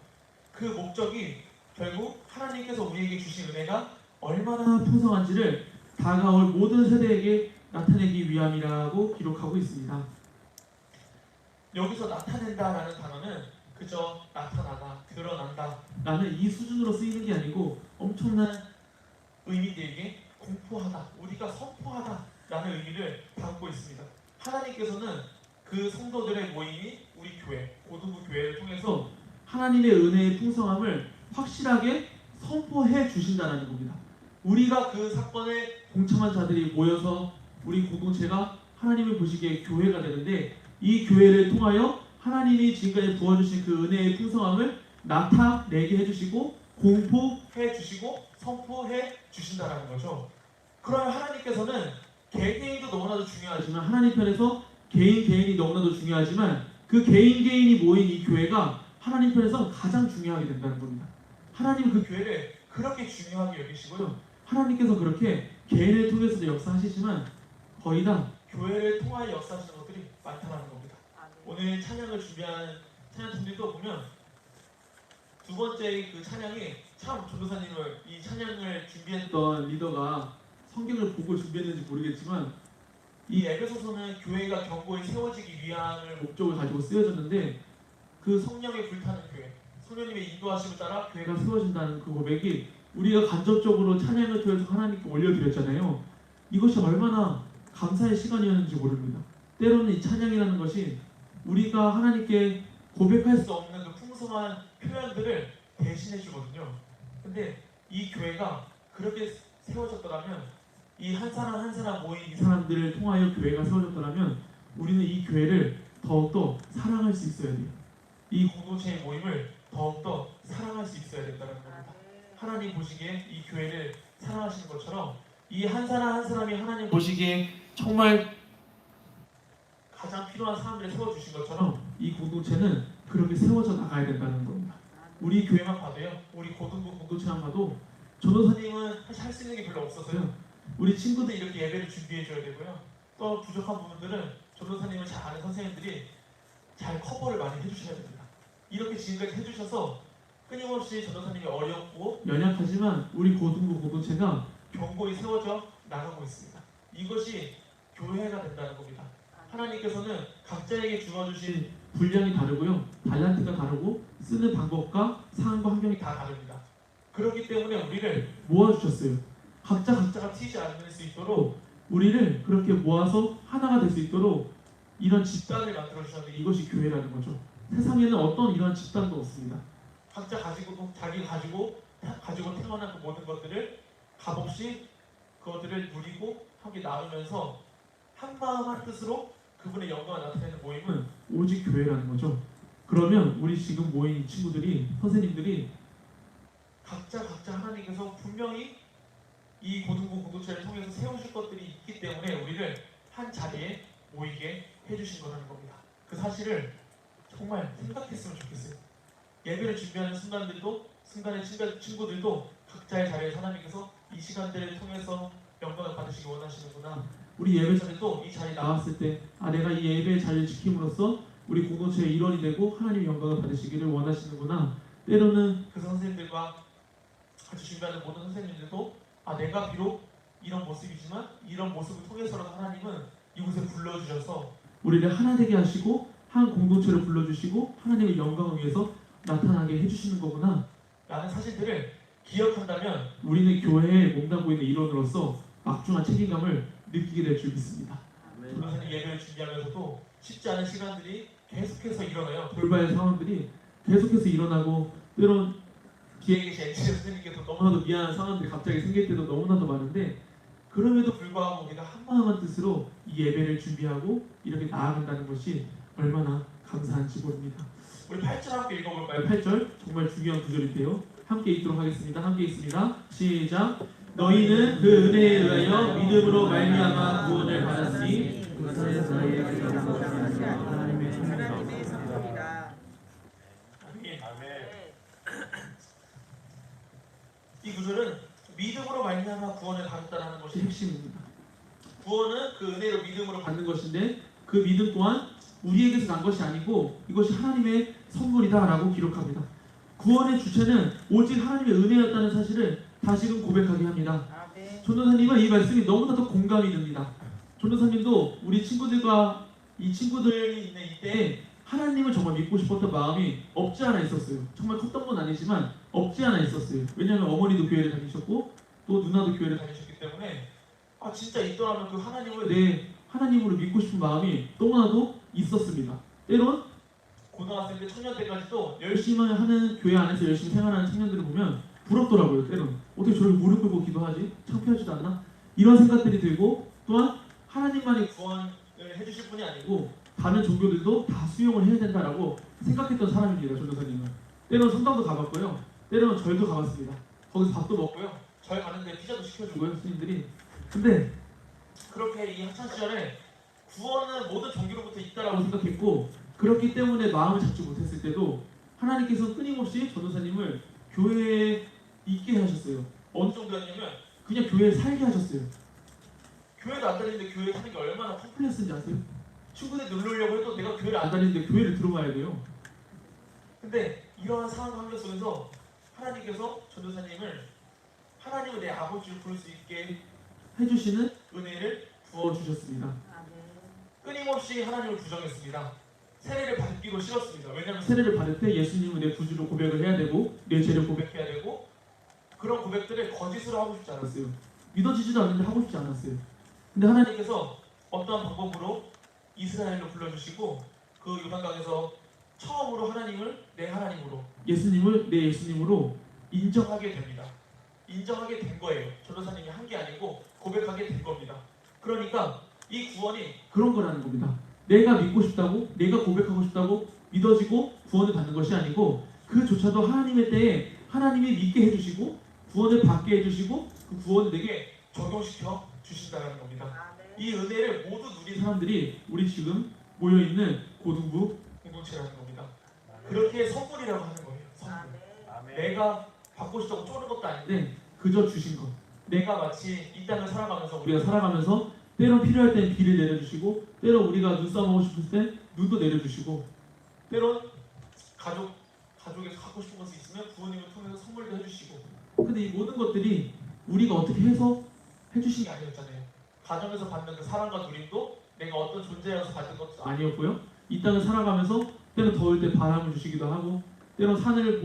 그 목적이 결국 하나님께서 우리에게 주신 은혜가 얼마나 풍성한지를 다가올 모든 세대에게 나타내기 위함이라고 기록하고 있습니다. 여기서 나타낸다라는 단어는 그저 나타나다, 드러난다 나는 이 수준으로 쓰이는 게 아니고 엄청난 의미들에게 공포하다, 우리가 선포하다라는 의미를 담고 있습니다. 하나님께서는 그 성도들의 모임이 우리 교회, 고등부 교회를 통해서 하나님의 은혜의 풍성함을 확실하게 선포해 주신다는 겁니다. 우리가 그 사건에 동참한 자들이 모여서 우리 공동체가 하나님을 보시기에 교회가 되는데 이 교회를 통하여 하나님이 지금까지 부어주신 그 은혜의 풍성함을 나타내게 해주시고 공포해 주시고 선포해 주신다라는 거죠. 그러면 하나님께서는 개개인도 너무나도 중요하지만 하지만 하나님 편에서 개인이 너무나도 중요하지만 그 개인이 모인 이 교회가 하나님 편에서 가장 중요하게 된다는 겁니다. 하나님은 그 교회를 그렇게 중요하게 여기시고요. 하나님께서 그렇게 개인을 통해서도 역사하시지만 거의 다 교회를 통하여 역사하시는 것들이 많다는 겁니다. 오늘 찬양을 준비한 찬양팀들도 보면 두 번째 그 찬양이 참 전도사님을 이 찬양을 준비했던 리더가 성경을 보고 준비했는지 모르겠지만 이 에베소서는 교회가 견고히 세워지기 위함을 목적을 가지고 쓰여졌는데 그 성령의 불타는 교회, 성령님의 인도하심을 따라 교회가 교회가 세워진다는 그 고백이 우리가 간접적으로 찬양을 통해서 하나님께 올려드렸잖아요. 이것이 얼마나 감사의 시간이었는지 모릅니다. 때로는 이 찬양이라는 것이 우리가 하나님께 고백할 수 수 없는 그 풍성한 표현들을 대신해 주거든요. 근데 이 교회가 그렇게 세워졌더라면 이 한 사람 한 사람 모인 이 사람들을 통하여 교회가 세워졌더라면 우리는 이 교회를 더욱더 사랑할 수 있어야 돼요. 이 공동체의 모임을 더욱더 사랑할 수 있어야 된다는 겁니다. 하나님 보시기에 이 교회를 사랑하시는 것처럼 이 한 사람 한 사람이 하나님 보시기에 정말 가장 필요한 사람들을 세워주신 것처럼 이 공동체는 그렇게 세워져 나가야 된다는 겁니다. 우리 교회만 봐도요, 우리 고등부 공동체만 봐도 전도사님은 사실 할 수 있는 게 별로 없어서요. 우리 친구들 이렇게 예배를 준비해 줘야 되고요. 또 부족한 부분들은 전도사님을 잘 아는 선생님들이 잘 커버를 많이 해주셔야 됩니다. 이렇게 지금까지 해주셔서 끊임없이 전도사님이 어렵고 연약하지만 우리 고등부 공동체가 견고히 세워져 나가고 있습니다. 이것이 교회가 된다는 겁니다. 하나님께서는 각자에게 주어주신 분량이 다르고요, 달란트가 다르고 쓰는 방법과 상황과 환경이 다 다릅니다. 그렇기 때문에 우리를 모아주셨어요. 각자가 튀지 않을 수 있도록 우리를 그렇게 모아서 하나가 될 수 있도록 이런 집단을 만들어 주셨는데 이것이 교회라는 거죠. 세상에는 어떤 이런 집단도 없습니다. 각자 자기 가지고 태어난 그 모든 것들을 값없이 그것들을 누리고 함께 나누면서 한 마음 한 뜻으로 그분의 영광을 나타내는 모임은 오직 교회라는 거죠. 그러면 우리 지금 모인 친구들이, 선생님들이 각자 하나님께서 분명히 이 고등부 공동체를 통해서 세우실 것들이 있기 때문에 우리를 한 자리에 모이게 해주신 거라는 겁니다. 그 사실을 정말 생각했으면 좋겠어요. 예배를 준비하는 순간의 친구들도 각자의 자리에서 하나님께서 이 시간들을 통해서 영광을 받으시기 원하시는구나. 우리 예배 전에 또 이 자리 나왔을 때 내가 이 예배의 자리를 지킴으로써 우리 공동체의 일원이 되고 하나님의 영광을 받으시기를 원하시는구나. 때로는 그 선생님들과 같이 준비하는 모든 선생님들도 내가 비록 이런 모습이지만 이런 모습을 통해서라도 하나님은 이곳에 불러주셔서 우리를 하나 되게 하시고 한 공동체로 불러주시고 하나님의 영광을 위해서 나타나게 해주시는 거구나. 라는 사실들을 기억한다면 우리는 교회에 몸담고 있는 일원으로서 막중한 책임감을 느끼게 될 줄 믿습니다. 전도사님 예배를 준비하면서도 쉽지 않은 시간들이 계속해서 일어나요. 돌발 상황들이 계속해서 일어나고 때론 뒤에 계신 엔지니어 선생님께서 너무나도 미안한 상황들이 갑자기 생길 때도 너무나도 많은데 그럼에도 불구하고 우리가 한 한마음 한 뜻으로 이 예배를 준비하고 이렇게 나아간다는 것이 얼마나 감사한지 모릅니다. 우리 8절 함께 읽어볼까요? 8절 정말 중요한 구절인데요. 함께 읽도록 하겠습니다. 함께 읽습니다. 시작. 너희는 그 은혜에 의하여 믿음으로 말미암아 구원을 받았으니 그것에서 너희에게 하나님의 선물이라. 이 구절은 믿음으로 말미암아 구원을 받았다는 것이 핵심입니다. 구원은 그 은혜로 믿음으로 받는 것인데 그 믿음 또한 우리에게서 난 것이 아니고 이것이 하나님의 선물이다라고 기록합니다. 구원의 주체는 오직 하나님의 은혜였다는 사실을 다시금 고백하게 합니다. 전도사님은 이 말씀이 너무나도 공감이 됩니다. 전도사님도 우리 친구들과 이 친구들이 있는 이때에 하나님을 정말 믿고 싶었던 마음이 없지 않아 있었어요. 정말 컸던 건 아니지만 없지 않아 있었어요. 왜냐하면 어머니도 교회를 다니셨고 또 누나도 교회를 다니셨기 때문에 진짜 있더라면 그 하나님을 하나님으로 믿고 싶은 마음이 너무나도 있었습니다. 때론 고등학생 때 청년 때까지도 열심히 하는 교회 안에서 열심히 생활하는 청년들을 보면 부럽더라고요. 때론 어떻게 저렇게 무릎 꿇고 기도하지? 창피하지도 않나? 이런 생각들이 들고 또한 하나님만이 구원을 해주실 분이 아니고 다른 종교들도 다 수용을 해야 된다라고 생각했던 사람입니다. 전도사님은 때론 성당도 가봤고요. 때로는 절도 가봤습니다. 거기서 밥도 먹고요. 절 가는데 피자도 시켜주고 주고요, 스님들이. 근데 그렇게 이 학창 시절에 구원은 모든 종교로부터 있다라고 라고 생각했고 그렇기 때문에 마음을 잡지 못했을 때도 하나님께서 끊임없이 전도사님을 교회에 있게 하셨어요. 어느 정도였냐면 그냥 교회에 살게 하셨어요. 교회도 안 다니는데 교회 사는 게 얼마나 컴플렉스인지 아세요? 친구들 놀려고 해도 내가 교회를 안 안 다니는데 교회를 들어가야 돼요. 근데 이러한 상황 환경 속에서 하나님께서 전도사님을 하나님을 내 아버지로 부를 수 있게 해주시는 은혜를 부어주셨습니다. 끊임없이 하나님을 부정했습니다. 세례를 받기로 싫었습니다. 왜냐하면 세례를 받을 때 예수님을 내 구주로 고백을 해야 되고 내 죄를 고백해야 되고 그런 고백들을 거짓으로 하고 싶지 않았어요. 고백했어요. 믿어지지도 않는데 하고 싶지 않았어요. 근데 하나님 하나님께서 어떠한 방법으로 이스라엘로 불러주시고 그 요단강에서 처음으로 하나님을 내 하나님으로 예수님을 내 예수님으로 인정하게 됩니다. 인정하게 된 거예요. 전도사님이 한 게 아니고 고백하게 된 겁니다. 그러니까 이 구원이 그런 거라는 겁니다. 내가 믿고 싶다고 내가 고백하고 싶다고 믿어지고 구원을 받는 것이 아니고 그조차도 하나님의 때에 하나님이 믿게 해주시고 구원을 받게 해주시고 그 구원을 내게 적용시켜 주신다는 겁니다. 이 은혜를 모두 누린 사람들이 우리 지금 모여있는 고등부 공동체라는 겁니다. 그렇게 선물이라고 하는 거예요. 선물. 내가 받고 싶다고 쪼는 것도 아닌데 그저 주신 것. 내가 마치 이 땅을 살아가면서 우리가 살아가면서 때로 필요할 땐 비를 내려주시고 때로 우리가 눈싸움 하고 싶을 때 눈도 내려주시고 때론 가족에서 갖고 싶은 것이 있으면 부모님을 통해서 선물도 해주시고, 근데 이 모든 것들이 우리가 어떻게 해서 해주신 게 아니었잖아요. 가정에서 받는 그 사랑과 누림도 내가 어떤 존재여서 받은 것도 아니었고요. 이 땅을 살아가면서 때로 더울 때 바람을 주시기도 하고, 때로 산을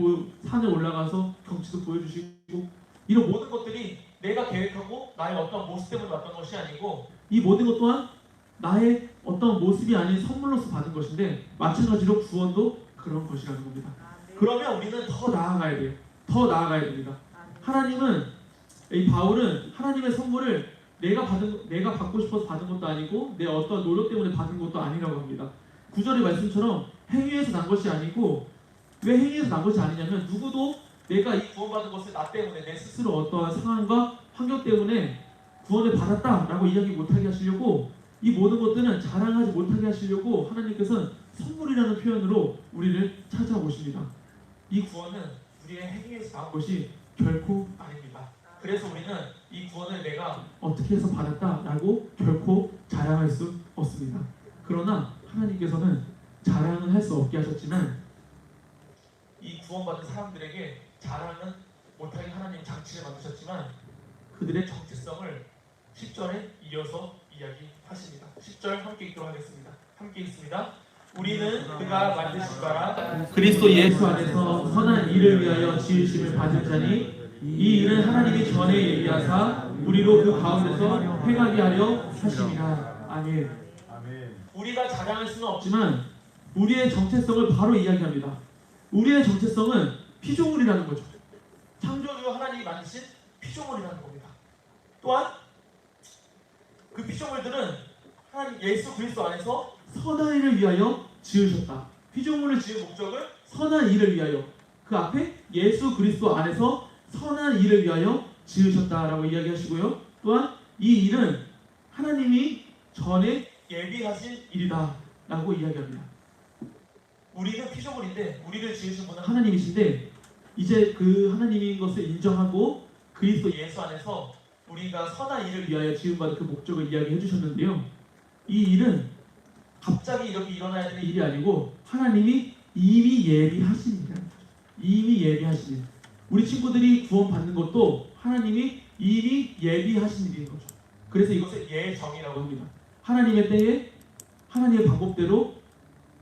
올라가서 경치도 보여주시고, 이런 모든 것들이 내가 계획하고 나의 어떤 모습 때문에 왔던 것이 아니고, 이 모든 것 또한 나의 어떤 모습이 아닌 선물로서 받은 것인데, 마찬가지로 구원도 그런 것이라는 겁니다. 그러면 우리는 더 나아가야 돼요. 더 나아가야 됩니다. 하나님은, 이 바울은 하나님의 선물을 내가 받고 싶어서 받은 것도 아니고 내 어떤 노력 때문에 받은 것도 아니라고 합니다. 9절의 말씀처럼 행위에서 난 것이 아니고, 왜 행위에서 난 것이 아니냐면, 누구도 내가 이 구원받은 것을 나 때문에 내 스스로 스스로 어떠한 상황과 환경 때문에 구원을 받았다라고 이야기 못하게 하시려고, 이 모든 것들은 자랑하지 못하게 하시려고 하나님께서는 선물이라는 표현으로 우리를 찾아오십니다. 이 구원은 우리의 행위에서 나온 것이 결코 아닙니다. 그래서 우리는 이 구원을 내가 어떻게 해서 받았다라고 결코 자랑할 수 없습니다. 그러나 하나님께서는 자랑은 할 수 없게 하셨지만, 이 구원받은 사람들에게 자랑은 못하게 하나님 장치를 만드셨지만 그들의 정체성을 10절에 이어서 이야기하십니다. 10절 함께 읽도록 하겠습니다. 함께 읽습니다. 우리는 그가 만드신 바라 그리스도 예수 안에서 선한 일을 위하여 지으심을 받은 자니, 이 일은 하나님이 전에 예비하사 우리로 그 가운데서 행하게 하려 하심이라. 아멘. 우리가 자랑할 수는 없지만 우리의 정체성을 바로 이야기합니다. 우리의 정체성은 피조물이라는 거죠. 창조주 하나님이 만드신 피조물이라는 겁니다. 또한 그 피조물들은 하나님 예수 그리스도 안에서 선한 일을 위하여 지으셨다. 피조물을 지은 목적은 선한 일을 위하여, 그 앞에 예수 그리스도 안에서 선한 일을 위하여 지으셨다라고 이야기하시고요. 또한 이 일은 하나님이 전에 예비하신 일이다 라고 이야기합니다. 우리는 피조물인데 우리를 지으신 분은 하나님이신데, 이제 그 하나님인 것을 인정하고 그리스도 예수 안에서 우리가 선한 일을 위하여 지음받은 그 목적을 이야기해 주셨는데요. 이 일은 갑자기 이렇게 일어나야 되는 일이 아니고 하나님이 이미 예비하신 일이라는 거죠. 이미 예비하신 일. 우리 친구들이 구원받는 것도 하나님이 이미 예비하신 일인 거죠. 그래서 이것을 예정이라고 합니다. 하나님의 때에 하나님의 방법대로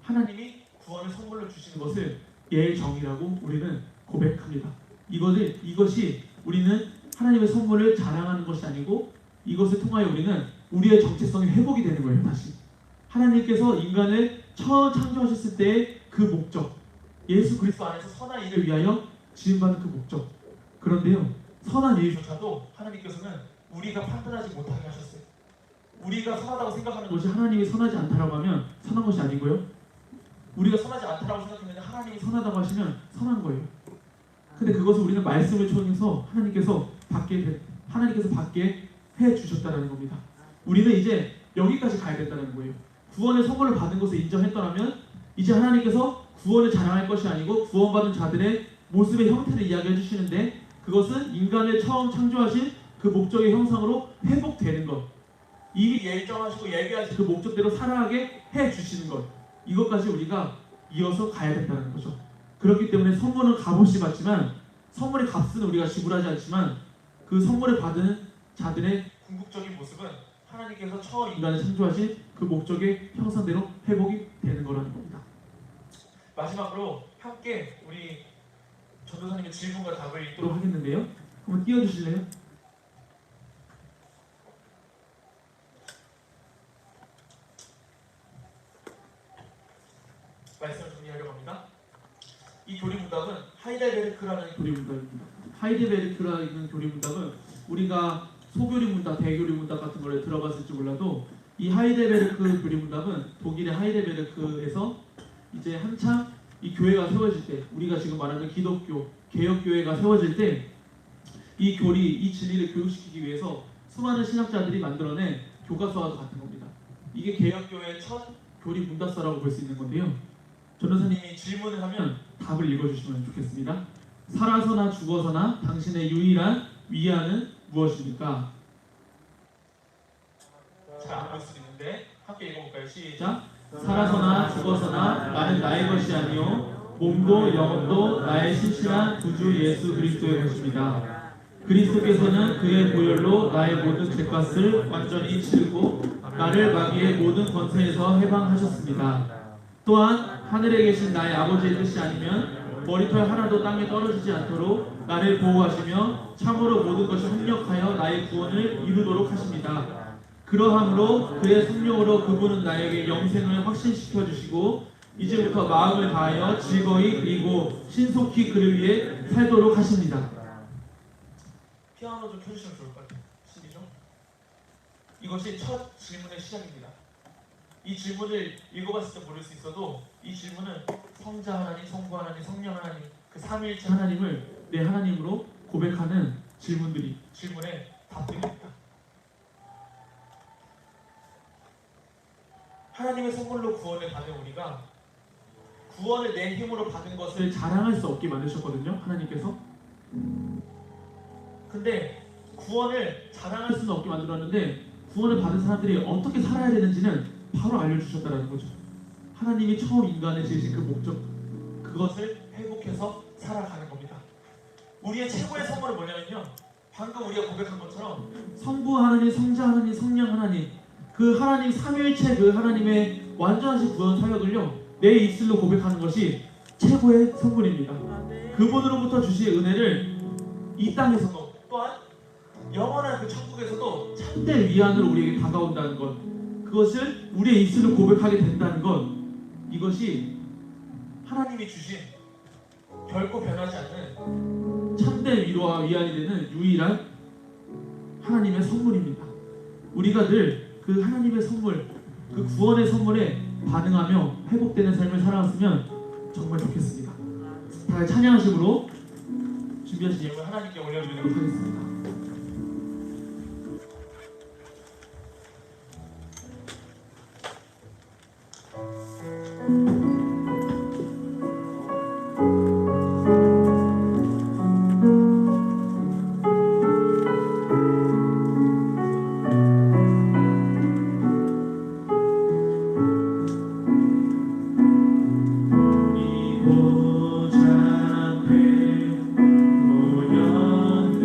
하나님이 구원을 선물로 주시는 것을 예정이라고 우리는 고백합니다. 이것이 우리는 하나님의 선물을 자랑하는 것이 아니고, 이것을 통하여 우리는 우리의 정체성이 회복이 되는 거예요. 다시 하나님께서 인간을 처음 창조하셨을 때의 그 목적, 예수 그리스도 안에서 선한 일을 위하여 지음받은 그 목적. 그런데요, 선한 일조차도 하나님께서는 우리가 판단하지 못하게 하셨어요. 우리가 선하다고 생각하는 것이 하나님이 선하지 않다라고 하면 선한 것이 아니고요, 우리가 선하지 않다라고 생각했는데 하나님이 선하다고 하시면 선한 거예요. 근데 그것을 우리는 말씀을 통해서 하나님께서 받게 해 주셨다는 겁니다. 우리는 이제 여기까지 가야 된다는 거예요. 구원의 선물을 받은 것을 인정했더라면, 이제 하나님께서 구원을 자랑할 것이 아니고 구원받은 자들의 모습의 형태를 이야기해 주시는데, 그것은 인간을 처음 창조하신 그 목적의 형상으로 회복되는 것, 이미 예정하시고 예비하신 그 목적대로 살아가게 해 주시는 것, 이것까지 우리가 이어서 가야 된다는 거죠. 그렇기 때문에 선물은 값없이 받지만, 선물의 값은 우리가 지불하지 않지만, 그 선물을 받은 자들의 궁극적인 모습은 하나님께서 처음 인간을 창조하신 그 목적의 형상대로 회복이 되는 거라는 겁니다. 마지막으로 함께 우리 전도사님의 질문과 답을 또 읽도록 하겠는데요. 한번 띄워주실래요? 말씀을 정리하려고 합니다. 이 교리문답은 하이델베르크라는 교리문답입니다. 하이델베르크라는 교리문답은 우리가 소교리문답, 대교리문답 같은 걸 들어봤을지 몰라도, 이 하이델베르크 교리문답은 독일의 하이델베르크에서 이제 한참 이 교회가 세워질 때, 우리가 지금 말하는 기독교 개혁교회가 세워질 때, 이 교리, 이 진리를 교육시키기 위해서 수많은 신학자들이 만들어낸 교과서와도 같은 겁니다. 이게 개혁교회의 첫 교리문답서라고 볼 수 있는 건데요. 전도사님이 질문을 하면 답을 읽어주시면 좋겠습니다. 살아서나 죽어서나 당신의 유일한 위안은 무엇입니까? 잘 안 볼 수 있는데 함께 읽어볼까요? 시작. 자, 살아서나 죽어서나 나는 나의 것이 아니요 몸도 영혼도 나의 신실한 구주 예수 그리스도의 것입니다. 그리스도께서는 그의 보혈로 나의 모든 죄값을 완전히 치르고 나를 마귀의 모든 권세에서 해방하셨습니다. 또한 하늘에 계신 나의 아버지의 뜻이 아니면 머리털 하나도 땅에 떨어지지 않도록 나를 보호하시며 참으로 모든 것이 협력하여 나의 구원을 이루도록 하십니다. 그러함으로 그의 성령으로 그분은 나에게 영생을 확신시켜 주시고 이제부터 마음을 다하여 즐거이 그리고 신속히 그를 위해 살도록 하십니다. 피아노 좀 켜주시면 좋을 것 같아요. CD죠? 이것이 첫 질문의 시작입니다. 이 질문을 읽어봤을 때 모를 수 있어도 이 질문은 성자 하나님, 성부 하나님, 성령 하나님 그 삼위일체 하나님을 내 하나님으로 고백하는 질문의 답들입니다. 하나님의 선물로 구원을 받은 우리가 구원을 내 힘으로 받은 것을 자랑할 수 없게 만드셨거든요. 하나님께서. 근데 구원을 자랑할 할 수는 없게 만들었는데 구원을 받은 사람들이 어떻게 살아야 되는지는 바로 알려주셨다는 거죠. 하나님이 처음 인간을 지으신 그 목적, 그것을 회복해서 살아가는 겁니다. 우리의 최고의 선물은 뭐냐면요, 방금 우리가 고백한 것처럼 성부 하나님, 성자 하나님, 성령 하나님, 그 하나님 삼위일체 그 하나님의 완전하신 구원 사역을요 내 입술로 고백하는 것이 최고의 선물입니다. 그분으로부터 주신 은혜를 이 땅에서도 또한 영원한 그 천국에서도 참된 위안으로 우리에게 다가온다는 것, 그것을 우리의 입술로 고백하게 된다는 것, 이것이 하나님이 주신 결코 변하지 않는 참된 위로와 위안이 되는 유일한 하나님의 선물입니다. 우리가 늘 그 하나님의 선물, 그 구원의 선물에 반응하며 회복되는 삶을 살아왔으면 정말 좋겠습니다. 다 찬양하심으로 준비하신 예물 하나님께 올려드리도록 드리도록 하겠습니다. 이곳 앞에 모였네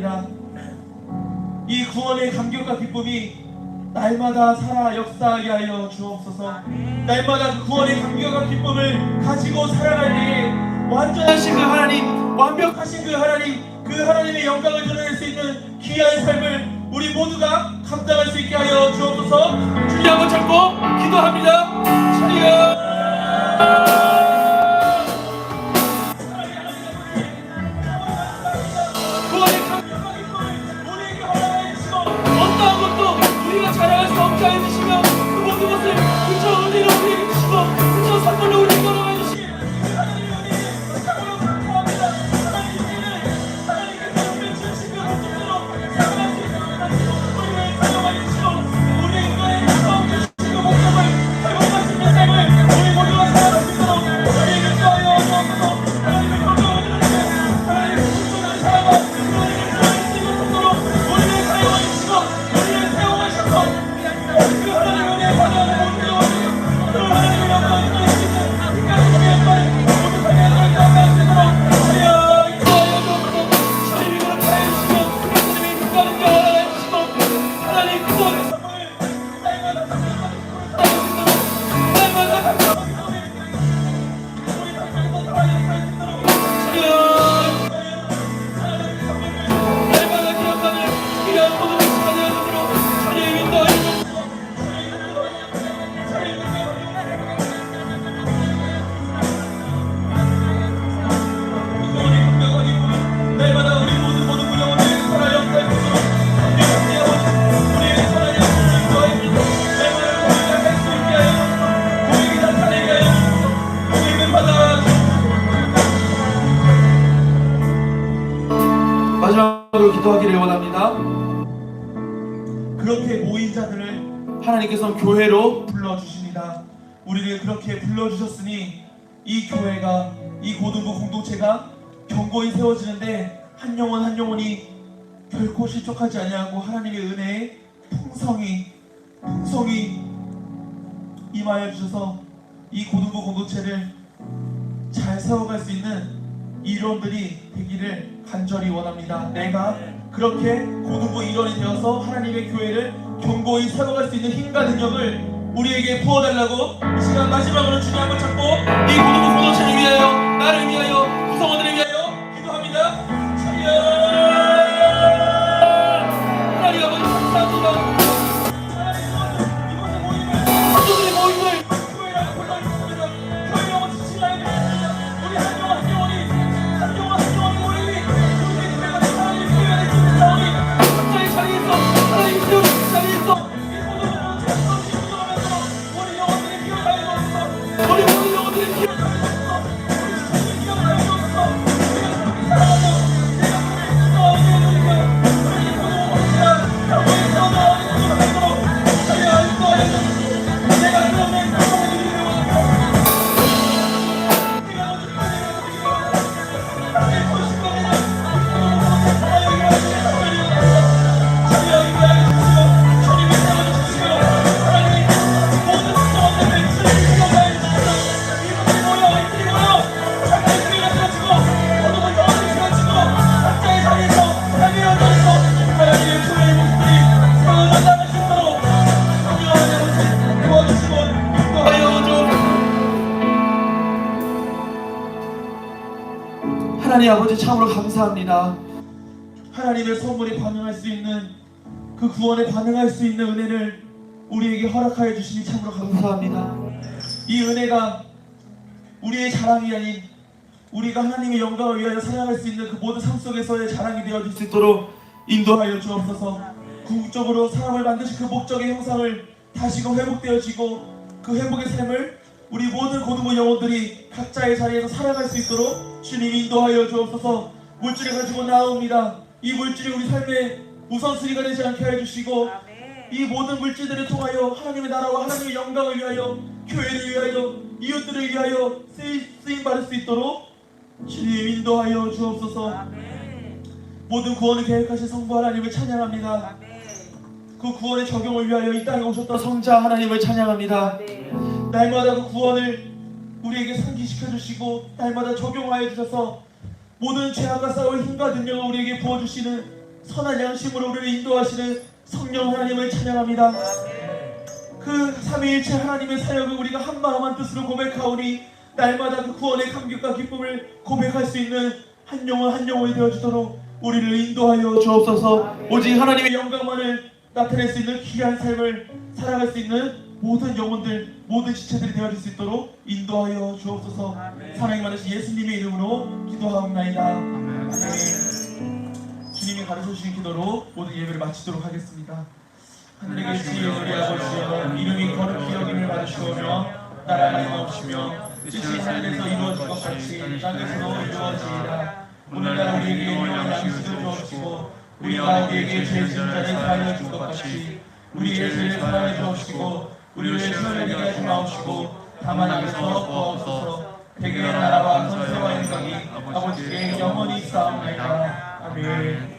감사합니다. 이 구원의 감격과 기쁨이 날마다 살아 역사하게 하여 주옵소서. 날마다 그 구원의 감격과 기쁨을 가지고 살아갈 때에 완전하신 그 하나님, 완벽하신 그 하나님의 영광을 드러낼 수 있는 귀한 삶을 우리 모두가 감당할 수 있게 하여 주옵소서. 주님 한번 잡고 기도합니다. 주여. 어떠한 것도 우리가 자랑할 수 없게 해주시며 그 모든 것을 그저 은혜로 우리에게 주시고 그저 선물로 우리에게 걸어가 주시기 하나님의 은혜에 참으로 감사합니다. 하나님께서 우리를 주신 그 목적대로 살아갈 수 있는 우리를 사용하 주시고 우리의 인간의 가까운 주시고 목적을 회복할 수 있는 삶을 우리 모두가 살아갈 수 있도록 우리에게 주하여 주옵소서. 하나님의 영광을 드러내며 하나님의 풍성한 사랑과 하나님의 사랑을 쓰고 속도로 우리를 사용하 주시고 우리를 사용하셔서 그 하나님의 은혜에 받아가는 모든 그 하나님의 영광을 드러낼 수 있는 인간의 영광을 모두 발견하는 영광을 쓰도록 하여 인도하여 주옵소서. 저희를 그렇게 해주시고 하나님의 인간을 영원하게 해주시고 하나님 구원의 선물을 날마다 감격하는 날마다 감격하는 우리 삶에서 살아갈 수 있도록 날마다 기억하는 귀한 모든 시간을 하도록 저희를 인도하여 주옵소서. 날마다 우리 모든 영혼들에게 살아 역사할 수 있도록 감격하게 하옵소서. 우리에게 살아 역사를 인도하여 주옵소서. 날마다 고백할 수 있게 하여 주옵소서. 고백이 나타내게 하여 주옵소서. 고백을 받아 주옵소서. 마지막으로 기도하기를 원합니다. 그렇게 모인 자들을 하나님께서 교회로 불러주십니다. 우리를 그렇게 불러주셨으니 이 교회가, 이 고등부 공동체가 견고히 세워지는데 한 영혼 한 영혼이 결코 실족하지 아니하고 하나님의 은혜의 풍성이 임하여 주셔서 이 고등부 공동체를 잘 세워갈 수 있는 일원들이 되기를 간절히 원합니다. 내가 그렇게 고등부 일원이 되어서 하나님의 교회를 견고히 세워갈 수 있는 힘과 능력을 우리에게 부어달라고 이 시간 마지막으로 주님 한번 잡고 이 고등부 공동체를 위하여, 나를 위하여, 구성원들을 위하여 기도합니다. 주여 하나님 아버지 감사합니다. 이곳의 모임을 성도들의 모임을 교회라고 불러주셨습니다. 교회라고 지칭하여 주셨습니다. 우리 한 영혼 한 영혼이 모임이 우리의 교회가 하나님의 교회가 될 수 있는 상황이 각자의 자리에서 하나님의 세우는 자리에서 이 모든 공동체가 서로씩 구성하면서 우리 영혼들의 기억을 하여 주옵소서. 우리 모든 영혼들의 기억을 하여 주옵소서. 우리 지체들의 기억을 하여 주옵소서. 우리가 그렇게 살아가며 내가 그를 구성하게 해주니까 우리의 모든 공동체가 결국에 세워나가는 것으로 되도록 저희가 인도하여 주옵소서. 내가 그런 내 구성을 드리기를 원합니다. 내가 모든 것을 드리기를 원합니다. 내 소식과 하나님 아버지 참으로 감사합니다. 하나님의 선물에 반응할 수 있는 그 구원에 반응할 수 있는 은혜를 우리에게 허락하여 주시니 참으로 감사합니다. 이 은혜가 우리의 자랑이 아닌 우리가 하나님의 영광을 위하여 살아갈 수 있는 그 모든 삶 속에서의 자랑이 되어줄 수 있도록 인도하여 주옵소서. 궁극적으로 사람을 만드신 그 목적의 형상을 다시금 회복되어지고 그 회복의 삶을 우리 모든 고등부 영혼들이 각자의 자리에서 살아갈 수 있도록 주님 인도하여 주옵소서. 물질을 가지고 나옵니다. 이 물질이 우리 삶의 우선순위가 되지 않게 해주시고 이 모든 물질들을 통하여 하나님의 나라와 하나님의 영광을 위하여, 교회를 위하여, 이웃들을 위하여 쓰임받을 수 있도록 주님 인도하여 주옵소서. 모든 구원을 계획하신 성부 하나님을 찬양합니다. 그 구원의 적용을 위하여 이 땅에 오셨던 성자 하나님을 찬양합니다. 날마다 그 구원을 우리에게 상기시켜 주시고 날마다 적용하여 주셔서 모든 죄악과 싸울 힘과 능력을 우리에게 부어주시는 선한 양심으로 우리를 인도하시는 성령 하나님을 찬양합니다. 그 삼위일체 하나님의 사역을 우리가 한 마음 한 뜻으로 고백하오니 날마다 그 구원의 감격과 기쁨을 고백할 수 있는 한 영혼 한 영혼이 되어주도록 우리를 인도하여 주옵소서. 오직 하나님의 영광만을 나타낼 수 있는 귀한 삶을 살아갈 수 있는 모든 영혼들, 모든 지체들이 되어질 수 있도록 인도하여 주옵소서. 사랑이 많으신 예수님의 이름으로 기도하옵나이다. 아멘. 주님이 가르쳐주신 기도로 모든 예배를 마치도록 하겠습니다. 하늘에 계신 우리 아버지여, 이름이 거룩히 여김을 받으시오며 나라가 임하옵시며 뜻이 하늘에서 이루어진 것 같이 땅에서도 이루어지이다. 오늘날 우리에게 일용할 양식을 주옵시고 우리가 우리에게 죄 지은 자를 사하여 줄 것 같이 우리의 죄를 사하여 주옵시고 우리를 시험에 들게 하지 마옵시고 다만 악에서 구하옵소서. 대개의 나라와 권세와 영광이 아버지께 영원히 있사옵나이다. 아멘.